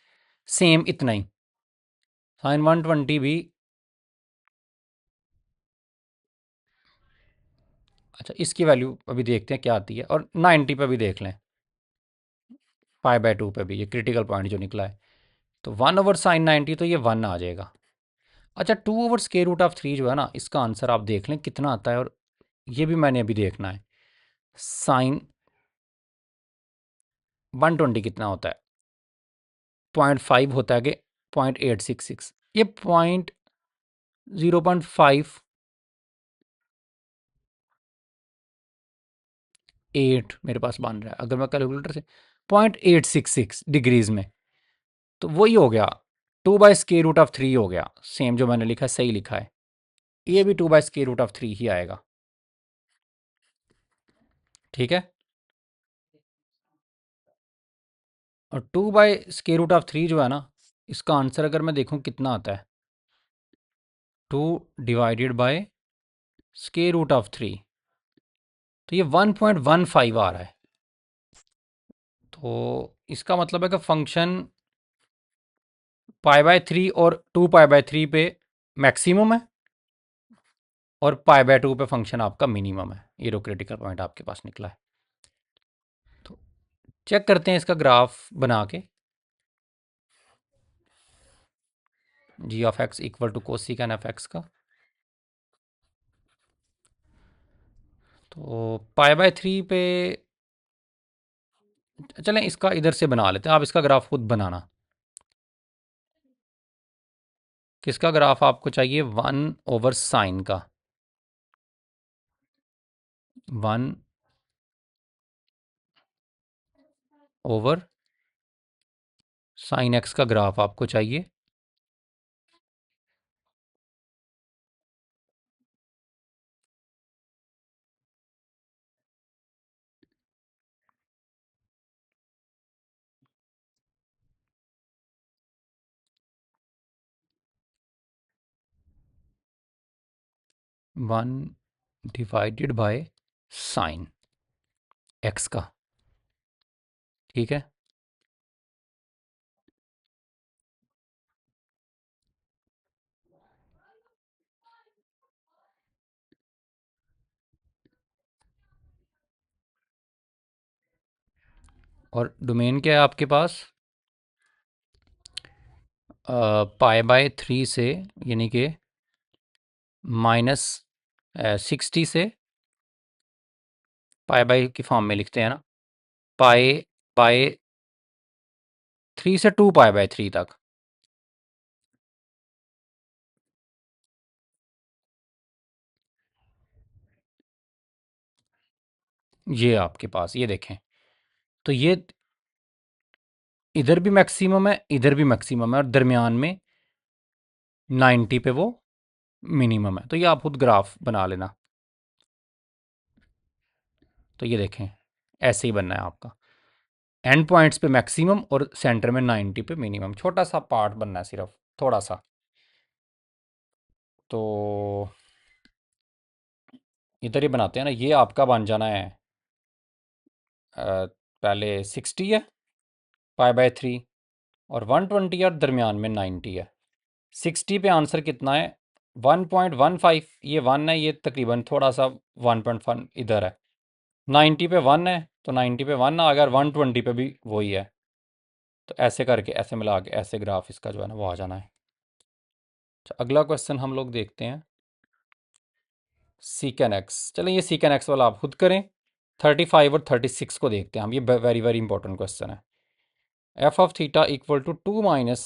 सेम इतना ही। साइन 120 भी, अच्छा इसकी वैल्यू अभी देखते हैं क्या आती है, और 90 पे भी देख लें, π/2 पे भी ये क्रिटिकल पॉइंट जो निकला है। तो 1/sin 90, तो ये 1 आ जाएगा। अच्छा, 2/√3 जो है ना, इसका आंसर आप देख लें कितना आता है, और ये भी मैंने अभी देखना है। साइन 120 कितना होता है, 0.5 होता है कि 0.866, ये 0.08 मेरे पास बन रहा है अगर मैं कैलकुलेटर से, 0.866 डिग्रीज में। तो वही हो गया 2/√3 हो गया, सेम जो मैंने लिखा है सही लिखा है। ये भी 2/√3 ही आएगा। ठीक है, और 2/√3 जो है ना, इसका आंसर अगर मैं देखूं कितना आता है, 2/√3, तो ये 1.15 आ रहा है। तो इसका मतलब है कि फंक्शन π/3 और 2π/3 पे मैक्सिमम है, और π/2 पे फंक्शन आपका मिनिमम है। ये रो क्रिटिकल पॉइंट आपके पास निकला है। तो चेक करते हैं इसका ग्राफ बना के, g(x) इक्वल टू कोसिकन f(x) का। तो π/3 पे चलें, इसका इधर से बना लेते हैं, आप इसका ग्राफ खुद बनाना। किसका ग्राफ आपको चाहिए, 1/sin का, 1/sin x का ग्राफ आपको चाहिए। One divided by sine x का। ठीक है, और डोमेन क्या है आपके पास, π/3 से, यानी कि -60 से, π/, की फॉर्म में लिखते हैं ना, π/3 से 2π/3 तक। ये आपके पास, ये देखें, तो ये इधर भी मैक्सिमम है, इधर भी मैक्सिमम है, और दरमियान में 90 पे वो मिनिमम है। तो ये आप खुद ग्राफ बना लेना। तो ये देखें ऐसे ही बनना है आपका, एंड पॉइंट्स पे मैक्सिमम और सेंटर में 90 पे मिनिमम, छोटा सा पार्ट बनना है सिर्फ, थोड़ा सा। तो इधर ही बनाते हैं ना, ये आपका बन जाना है पहले 60 है π/3 और 120 और दरमियान में 90 है। 60 पे आंसर कितना है 1.15, ये 1 है, ये तकरीबन थोड़ा सा 1.1 इधर है। 90 पे 1 है तो 90 पे 1 आ गया, अगर 120 पे भी वही है, तो ऐसे करके ऐसे मिला के ऐसे ग्राफ इसका जो है ना वो आ जाना है। अच्छा, अगला क्वेश्चन हम लोग देखते हैं सीकन एक्स। चलें ये सीकन एक्स वाला आप खुद करें। 35 और 36 को देखते हैं हम, ये वेरी वेरी इंपॉर्टेंट क्वेश्चन है। F of theta equal to 2 minus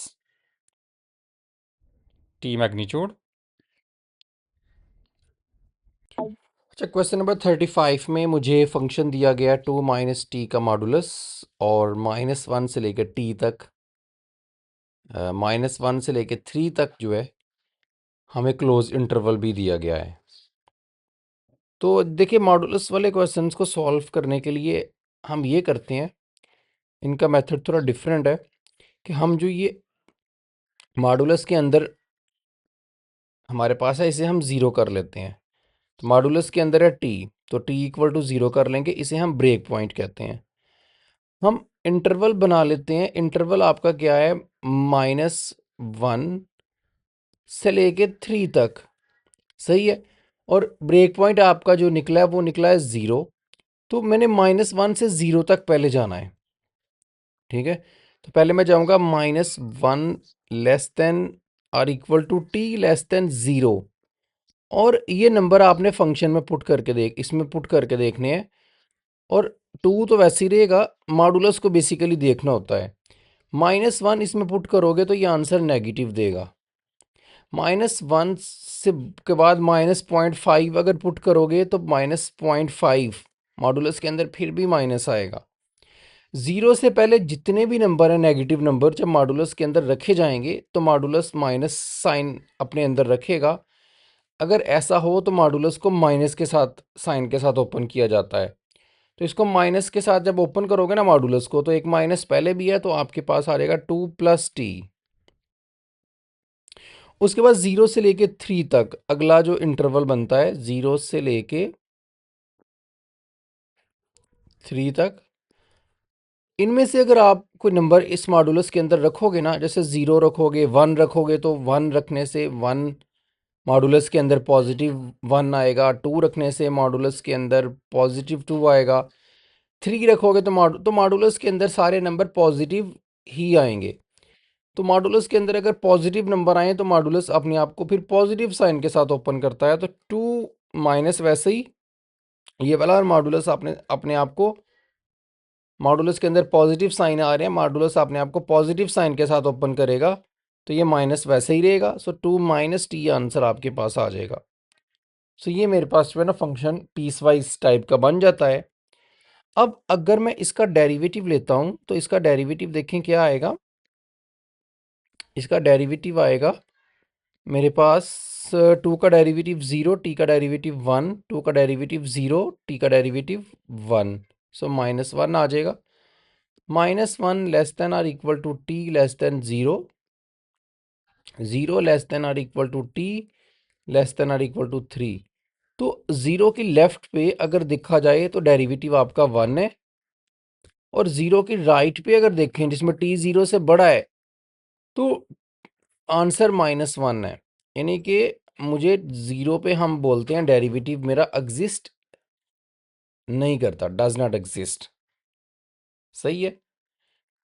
T magnitude. अच्छा, क्वेश्चन नंबर 35 में मुझे फंक्शन दिया गया 2 माइनस टी का मॉडुलस और -1 से लेकर टी तक, -1 से लेकर 3 तक जो है हमें क्लोज इंटरवल भी दिया गया है। तो देखिए मॉडुलस वाले क्वेश्चंस को सॉल्व करने के लिए हम ये करते हैं, इनका मेथड थोड़ा डिफरेंट है, कि हम जो ये मॉडुलस के अंदर हमारे पास है इसे हम ज़ीरो कर लेते हैं। तो मॉडुलस के अंदर है टी, तो टी इक्वल टू ज़ीरो कर लेंगे, इसे हम ब्रेक पॉइंट कहते हैं। हम इंटरवल बना लेते हैं, इंटरवल आपका क्या है -1 से लेके 3 तक, सही है। और ब्रेक पॉइंट आपका जो निकला है वो निकला है 0, तो मैंने -1 से 0 तक पहले जाना है, ठीक है। तो पहले मैं जाऊंगा -1 लेस देन और equal to T less than 0, और ये नंबर आपने फंक्शन में पुट करके इसमें पुट करके देखने हैं। और 2 तो वैसे ही रहेगा, मॉडुलस को बेसिकली देखना होता है। -1 इसमें पुट करोगे तो ये आंसर नेगेटिव देगा। -1 से के बाद -0.5 अगर पुट करोगे तो -0.5 मॉडुलस के अंदर फिर भी माइनस आएगा। 0 से पहले जितने भी नंबर हैं नेगेटिव नंबर, जब मॉडुलस के अंदर रखे जाएंगे तो मॉडुलस माइनस साइन अपने अंदर रखेगा। अगर ऐसा हो तो मॉडुलस को माइनस के साथ साइन के साथ ओपन किया जाता है। तो इसको माइनस के साथ जब ओपन करोगे ना मॉडुलस को, तो एक माइनस पहले भी है, तो आपके पास आ जाएगा 2 + टी। उसके बाद 0 से लेके 3 तक अगला जो इंटरवल बनता है, 0 से लेके 3 तक, इनमें से अगर आप कोई नंबर इस मॉडुलस के अंदर रखोगे ना, जैसे 0 रखोगे, 1 रखोगे, तो 1 रखने से 1 मॉडुलस के अंदर +1 आएगा, 2 रखने से मॉडुलस के अंदर +2 आएगा, 3 रखोगे तो मॉडुलस के अंदर सारे नंबर पॉजिटिव ही आएंगे। तो मॉडुलस के अंदर अगर पॉजिटिव नंबर आए तो मॉडुलस अपने आप को फिर पॉजिटिव साइन के साथ ओपन करता है। तो 2 माइनस वैसे ही ये वाला, और मॉडुलस अपने अपने आप को, मॉडुलस के अंदर पॉजिटिव साइन आ रहे हैं, मॉडुलस अपने आप को पॉजिटिव साइन के साथ ओपन करेगा, तो ये माइनस वैसे ही रहेगा। सो 2 माइनस टी आंसर आपके पास आ जाएगा। सो ये मेरे पास जो है ना फंक्शन पीस वाइज टाइप का बन जाता है। अब अगर मैं इसका डेरिवेटिव लेता हूं तो इसका डेरिवेटिव देखें क्या आएगा। इसका डेरिवेटिव आएगा मेरे पास 2 का डेरिवेटिव 0, टी का डेरिवेटिव 1, 2 का डेरिवेटिव 0, टी का डेरिवेटिव 1, सो -1 आ जाएगा। -1 लेस देन और equal to T less than 0, 0 less than और equal to T less than और इक्वल टू 3। तो 0 की लेफ्ट पे अगर देखा जाए तो डेरिवेटिव आपका 1 है, और 0 की राइट पे अगर देखें जिसमें टी 0 से बड़ा है तो आंसर -1 है। यानी कि मुझे 0 पे हम बोलते हैं डेरिवेटिव मेरा एग्जिस्ट नहीं करता, डज नॉट एग्जिस्ट, सही है।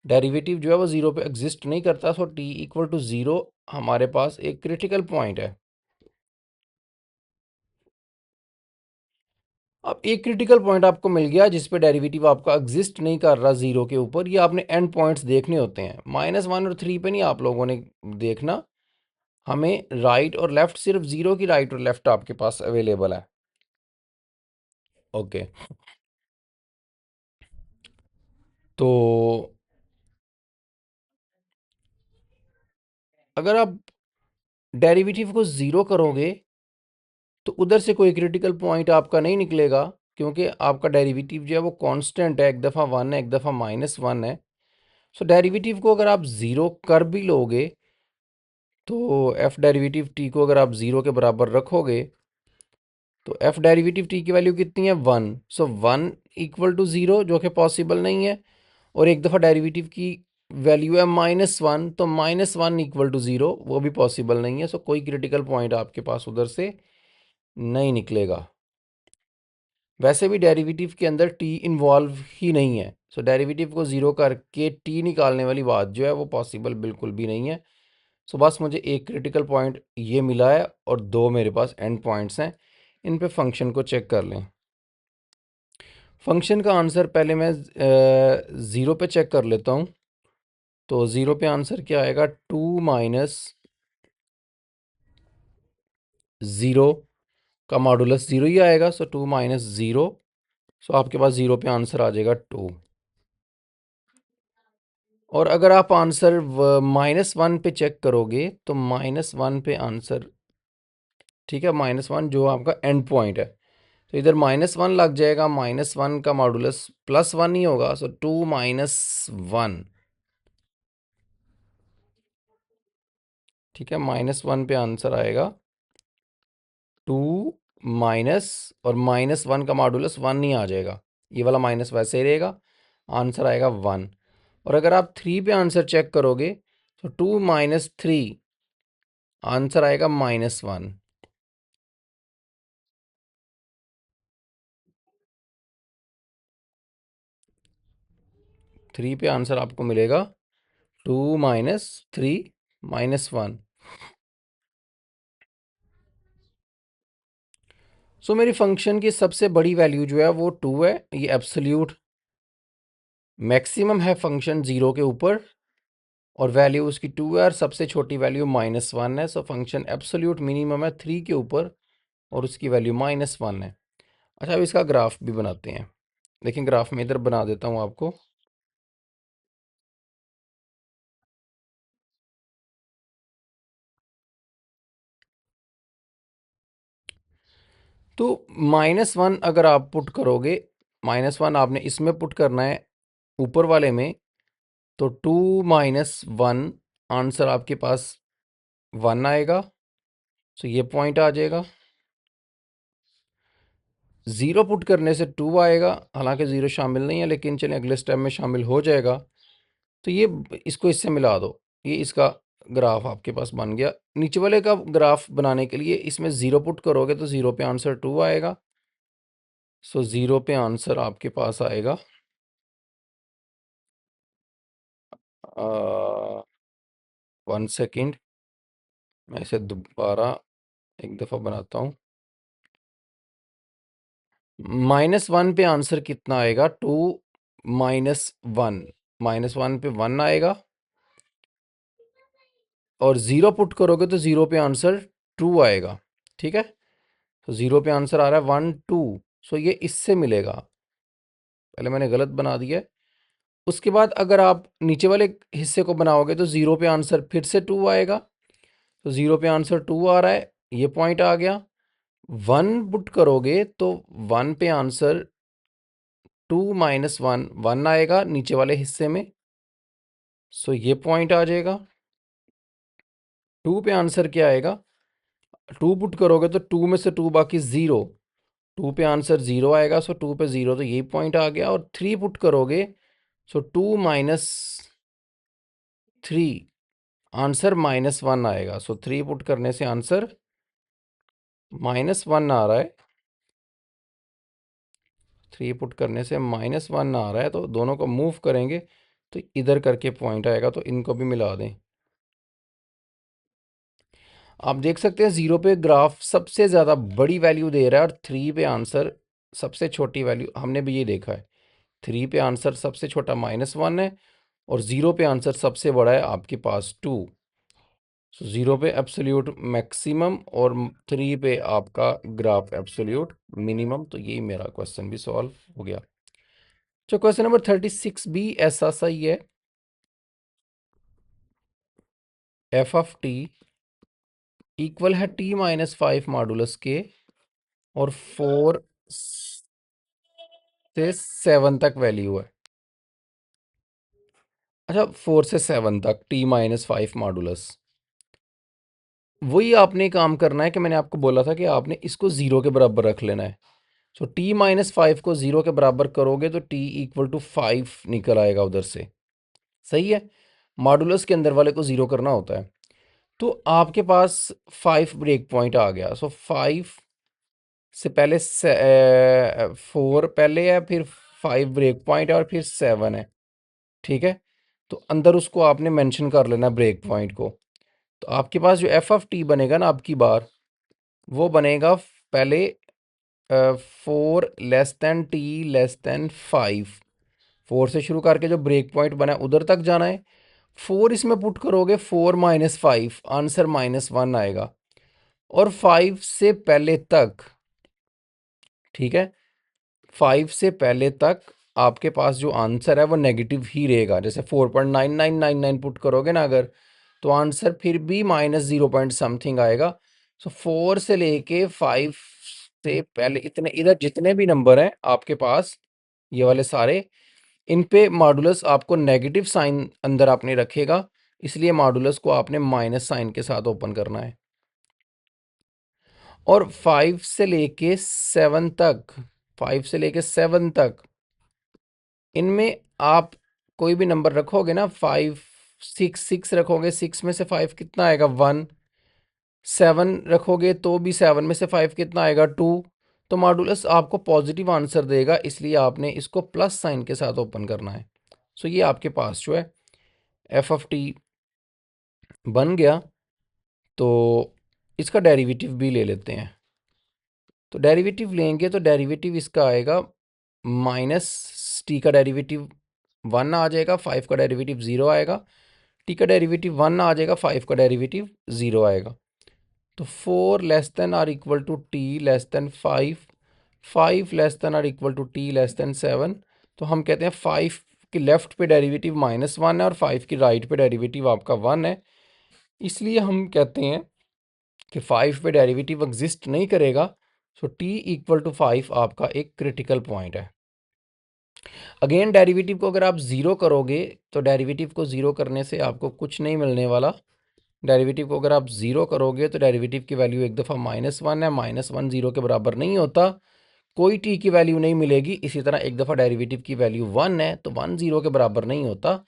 डेरिवेटिव जो है वो 0 पे एग्जिस्ट नहीं करता, सो टी इक्वल टू 0 हमारे पास एक क्रिटिकल पॉइंट है। अब एक क्रिटिकल पॉइंट आपको मिल गया जिस पे डेरिवेटिव आपका एग्जिस्ट नहीं कर रहा 0 के ऊपर। ये आपने एंड पॉइंट्स देखने होते हैं, -1 और 3 पे नहीं आप लोगों ने देखना, हमें राइट और लेफ्ट, सिर्फ 0 की राइट और लेफ्ट आपके पास अवेलेबल है। ओके, तो अगर आप डेरिवेटिव को 0 करोगे तो उधर से कोई क्रिटिकल पॉइंट आपका नहीं निकलेगा, क्योंकि आपका डेरिवेटिव जो है वो कांस्टेंट है, एक दफ़ा 1 है एक दफ़ा -1 है। सो डेरिवेटिव को अगर आप ज़ीरो कर भी लोगे तो एफ डेरिवेटिव टी को अगर आप ज़ीरो के बराबर रखोगे तो एफ डेरिवेटिव टी की वैल्यू कितनी है 1। सो 1 इक्वल टू ज़ीरो, जो कि पॉसिबल नहीं है। और एक दफ़ा डेरिवेटिव की वैल्यू है -1, तो -1 इक्वल टू ज़ीरो, वो भी पॉसिबल नहीं है। सो कोई क्रिटिकल पॉइंट आपके पास उधर से नहीं निकलेगा। वैसे भी डेरिवेटिव के अंदर टी इन्वॉल्व ही नहीं है। सो डेरिवेटिव को ज़ीरो करके टी निकालने वाली बात जो है वो पॉसिबल बिल्कुल भी नहीं है। सो बस मुझे एक क्रिटिकल पॉइंट ये मिला है और दो मेरे पास एंड पॉइंट्स हैं। इन पे फंक्शन को चेक कर लें। फंक्शन का आंसर पहले मैं ज़ीरो पे चेक कर लेता हूँ। तो ज़ीरो पे आंसर क्या आएगा, 2 माइनस ज़ीरो का मॉडुलस ज़ीरो ही आएगा। सो 2 माइनस ज़ीरो, सो आपके पास ज़ीरो पे आंसर आ जाएगा 2। और अगर आप आंसर -1 पे चेक करोगे तो -1 पे आंसर, ठीक है, -1 जो आपका एंड पॉइंट है, तो इधर -1 लग जाएगा। -1 का मॉडुलस +1 ही होगा। सो 2 माइनस 1, ठीक है, -1 पे आंसर आएगा 2 माइनस, और -1 का मॉडुलस 1 ही आ जाएगा। ये वाला माइनस वैसे ही रहेगा, आंसर आएगा 1। और अगर आप 3 पे आंसर चेक करोगे तो 2 माइनस 3, आंसर आएगा -1। 3 पे आंसर आपको मिलेगा 2 माइनस 3 -1। सो मेरी फंक्शन की सबसे बड़ी वैल्यू जो है वो 2 है। ये एब्सोल्यूट मैक्सिमम है फंक्शन ज़ीरो के ऊपर, और वैल्यू उसकी 2 है, और सबसे छोटी वैल्यू -1 है। सो फंक्शन एब्सोल्यूट मिनिमम है 3 के ऊपर, और उसकी वैल्यू -1 है। अच्छा, अब इसका ग्राफ भी बनाते हैं। लेकिन ग्राफ में इधर बना देता हूँ आपको। तो -1 अगर आप पुट करोगे, -1 आपने इसमें पुट करना है ऊपर वाले में, तो 2 माइनस 1, आंसर आपके पास 1 आएगा। सो ये पॉइंट आ जाएगा। ज़ीरो पुट करने से 2 आएगा, हालांकि ज़ीरो शामिल नहीं है, लेकिन चलिए अगले स्टेप में शामिल हो जाएगा। तो ये इसको इससे मिला दो, ये इसका ग्राफ आपके पास बन गया। नीचे वाले का ग्राफ बनाने के लिए इसमें ज़ीरो पुट करोगे तो ज़ीरो पे आंसर 2 आएगा। सो ज़ीरो पे आंसर आपके पास आएगा 1 सेकेंड, मैं इसे दोबारा एक दफ़ा बनाता हूँ। -1 पे आंसर कितना आएगा, 2 माइनस 1, -1 पे 1 आएगा, और ज़ीरो पुट करोगे तो ज़ीरो पे आंसर 2 आएगा। ठीक है, तो ज़ीरो पे आंसर आ रहा है 1 2। सो ये इससे मिलेगा। पहले मैंने गलत बना दिया है। उसके बाद अगर आप नीचे वाले हिस्से को बनाओगे तो ज़ीरो पे आंसर फिर से 2 आएगा। तो ज़ीरो पे आंसर 2 आ रहा है, ये पॉइंट आ गया। 1 पुट करोगे तो 1 पे आंसर 2 माइनस 1, 1 आएगा नीचे वाले हिस्से में। सो ये पॉइंट आ जाएगा। 2 पे आंसर क्या आएगा, 2 पुट करोगे तो 2 में से 2 बाकी 0, 2 पे आंसर 0 आएगा। सो 2 पे 0, तो यही पॉइंट आ गया। और 3 पुट करोगे, सो 2 माइनस 3, आंसर -1 आएगा। सो 3 पुट करने से आंसर -1 आ रहा है। 3 पुट करने से -1 आ रहा है, तो दोनों को मूव करेंगे तो इधर करके पॉइंट आएगा, तो इनको भी मिला दें। आप देख सकते हैं ज़ीरो पे ग्राफ सबसे ज़्यादा बड़ी वैल्यू दे रहा है, और 3 पे आंसर सबसे छोटी वैल्यू, हमने भी ये देखा है। 3 पे आंसर सबसे छोटा -1 है, और ज़ीरो पे आंसर सबसे बड़ा है आपके पास 2। सो ज़ीरो पे एब्सोल्यूट मैक्सिमम, और 3 पे आपका ग्राफ एब्सोल्यूट मिनिमम। तो यही मेरा क्वेश्चन भी सॉल्व हो गया। तो क्वेश्चन नंबर 36 भी ऐसा सही है। एफ ऑफ टी इक्वल है t -5 मॉडुलस के, और 4 से 7 तक वैल्यू है। अच्छा, 4 से 7 तक t-5 मॉडुलस। वही आपने काम करना है कि मैंने आपको बोला था कि आपने इसको 0 के बराबर रख लेना है। सो t-5 को 0 के बराबर करोगे तो t इक्वल टू 5 निकल आएगा उधर से। सही है, मॉडुलस के अंदर वाले को 0 करना होता है। तो आपके पास 5 ब्रेक पॉइंट आ गया। सो 5 से पहले 4 पहले है, फिर 5 ब्रेक पॉइंट है और फिर 7 है। ठीक है, तो अंदर उसको आपने मेंशन कर लेना ब्रेक पॉइंट को। तो आपके पास जो एफ ऑफ टी बनेगा ना आपकी बार, वो बनेगा पहले 4 less then T less than 5। 4 से शुरू करके जो ब्रेक पॉइंट बना है उधर तक जाना है। 4 इसमें पुट करोगे, 4-5 आंसर -1 आएगा। और 5 से पहले तक, ठीक है, 5 से पहले तक आपके पास जो आंसर है वो नेगेटिव ही रहेगा। जैसे 4.9999 पुट करोगे ना अगर, तो आंसर फिर भी -0 पॉइंट समथिंग आएगा। सो 4 से लेके 5 से पहले इतने इधर जितने भी नंबर हैं आपके पास, ये वाले सारे, इन पे मॉडुलस आपको नेगेटिव साइन अंदर आपने रखेगा, इसलिए मॉडुलस को आपने माइनस साइन के साथ ओपन करना है। और 5 से लेके 7 तक इनमें आप कोई भी नंबर रखोगे ना, 5 6 6 रखोगे, 6 में से 5 कितना आएगा 1। 7 रखोगे तो भी 7 में से 5 कितना आएगा 2। तो मॉडुलस आपको पॉजिटिव आंसर देगा, इसलिए आपने इसको प्लस साइन के साथ ओपन करना है। सो ये आपके पास जो है एफ ऑफ टी बन गया। तो इसका डेरिवेटिव भी ले लेते हैं। तो डेरिवेटिव लेंगे तो डेरिवेटिव इसका आएगा माइनस टी का डेरिवेटिव 1 आ जाएगा, 5 का डेरिवेटिव 0 आएगा। टी का डेरिवेटिव 1 आ जाएगा, 5 का डेरिवेटिव 0 आएगा। तो 4 less than R equal to T less than 5, 5 less than R equal to T less than 7। तो हम कहते हैं 5 की लेफ्ट पे डेरिवेटिव -1 है और 5 की राइट पे डेरिवेटिव आपका 1 है। इसलिए हम कहते हैं कि 5 पे डेरिवेटिव एग्जिस्ट नहीं करेगा। सो t इक्वल टू 5 आपका एक क्रिटिकल पॉइंट है। अगेन डेरिवेटिव को अगर आप 0 करोगे तो डेरिवेटिव को 0 करने से आपको कुछ नहीं मिलने वाला। डेरिवेटिव को अगर आप 0 करोगे तो डेरिवेटिव की वैल्यू एक दफ़ा -1 है, -1 0 के बराबर नहीं होता, कोई t की वैल्यू नहीं मिलेगी। इसी तरह एक दफ़ा डेरिवेटिव की वैल्यू 1 है तो 1 0 के बराबर नहीं होता।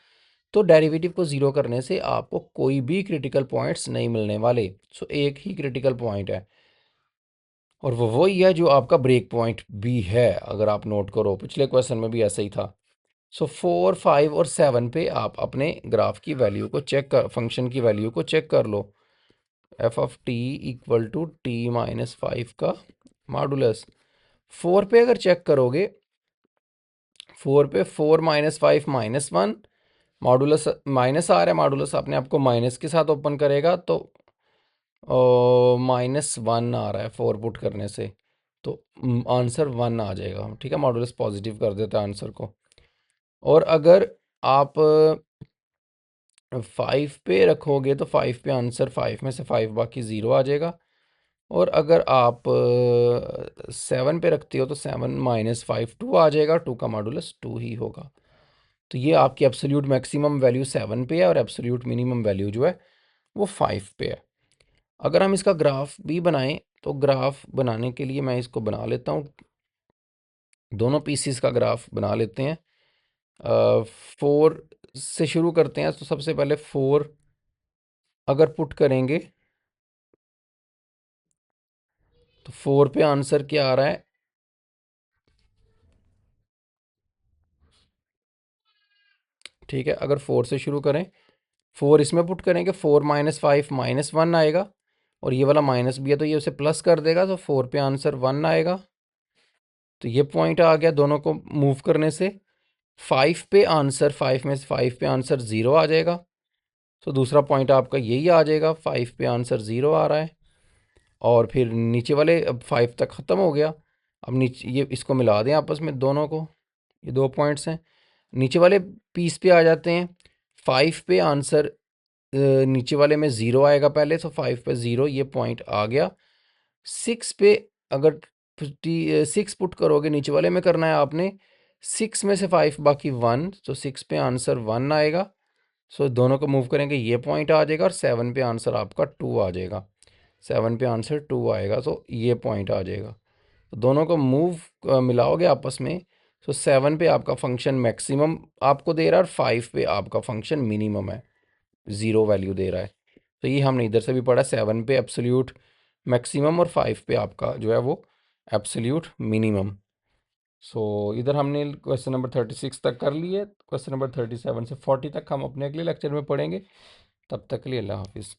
तो डेरिवेटिव को 0 करने से आपको कोई भी क्रिटिकल पॉइंट्स नहीं मिलने वाले। सो एक ही क्रिटिकल पॉइंट है और वो वही है जो आपका ब्रेक पॉइंट भी है। अगर आप नोट करो पिछले क्वेश्चन में भी ऐसा ही था। सो 4 5 और 7 पे आप अपने ग्राफ की वैल्यू को चेक कर, फंक्शन की वैल्यू को चेक कर लो। F of T equal to t-5 का मॉडुलस। 4 पे अगर चेक करोगे, 4 पे 4-5 -1, मॉडुलस माइनस आ रहा है, मॉडुलस अपने आपको माइनस के साथ ओपन करेगा तो -1 आ रहा है 4 पुट करने से, तो आंसर 1 आ जाएगा। ठीक है, मॉडुलस पॉजिटिव कर देता है आंसर को। और अगर आप 5 पे रखोगे तो 5 पे आंसर 5 में से 5 बाकी 0 आ जाएगा। और अगर आप 7 पे रखते हो तो 7-5 2 आ जाएगा, 2 का मॉडुलस 2 ही होगा। तो ये आपकी एब्सोल्यूट मैक्सिमम वैल्यू 7 पे है और एब्सोल्यूट मिनिमम वैल्यू जो है वो 5 पे है। अगर हम इसका ग्राफ भी बनाएं तो ग्राफ बनाने के लिए मैं इसको बना लेता हूँ, दोनों पीसीस का ग्राफ बना लेते हैं। 4 से शुरू करते हैं। तो सबसे पहले 4 अगर पुट करेंगे तो 4 पे आंसर क्या आ रहा है, ठीक है। अगर 4 से शुरू करें, 4 इसमें पुट करेंगे, 4-5 -1 आएगा और ये वाला माइनस भी है तो ये उसे प्लस कर देगा, तो 4 पे आंसर 1 आएगा। तो ये पॉइंट आ गया दोनों को मूव करने से। 5 पे आंसर, 5 में से 5 पे आंसर 0 आ जाएगा। तो दूसरा पॉइंट आपका यही आ जाएगा, 5 पे आंसर 0 आ रहा है। और फिर नीचे वाले, अब 5 तक ख़त्म हो गया। अब नीचे ये इसको मिला दें आपस में दोनों को, ये दो पॉइंट्स हैं। नीचे वाले पीस पे आ जाते हैं। 5 पे आंसर नीचे वाले में 0 आएगा पहले, तो 5 पे 0 ये पॉइंट आ गया। 6 पे अगर 6 पुट करोगे, नीचे वाले में करना है आपने, 6 में से 5 बाकी 1, तो 6 पे आंसर 1 आएगा। सो दोनों को मूव करेंगे, ये पॉइंट आ जाएगा, और 7 पे आंसर आपका 2 आ जाएगा। 7 पे आंसर 2 आएगा, तो ये पॉइंट आ जाएगा। तो दोनों को मूव मिलाओगे आपस में, तो 7 पे आपका फंक्शन मैक्सिमम आपको दे रहा है, और 5 पे आपका फंक्शन मिनिमम है, 0 वैल्यू दे रहा है। तो ये हमने इधर से भी पढ़ा, 7 पे एब्सोल्यूट मैक्सिमम और 5 पे आपका जो है वो एब्सोल्यूट मिनिमम। सो इधर हमने क्वेश्चन नंबर 36 तक कर लिए। क्वेश्चन नंबर 37 से 40 तक हम अपने अगले लेक्चर में पढ़ेंगे। तब तक के लिए अल्लाह हाफिज़।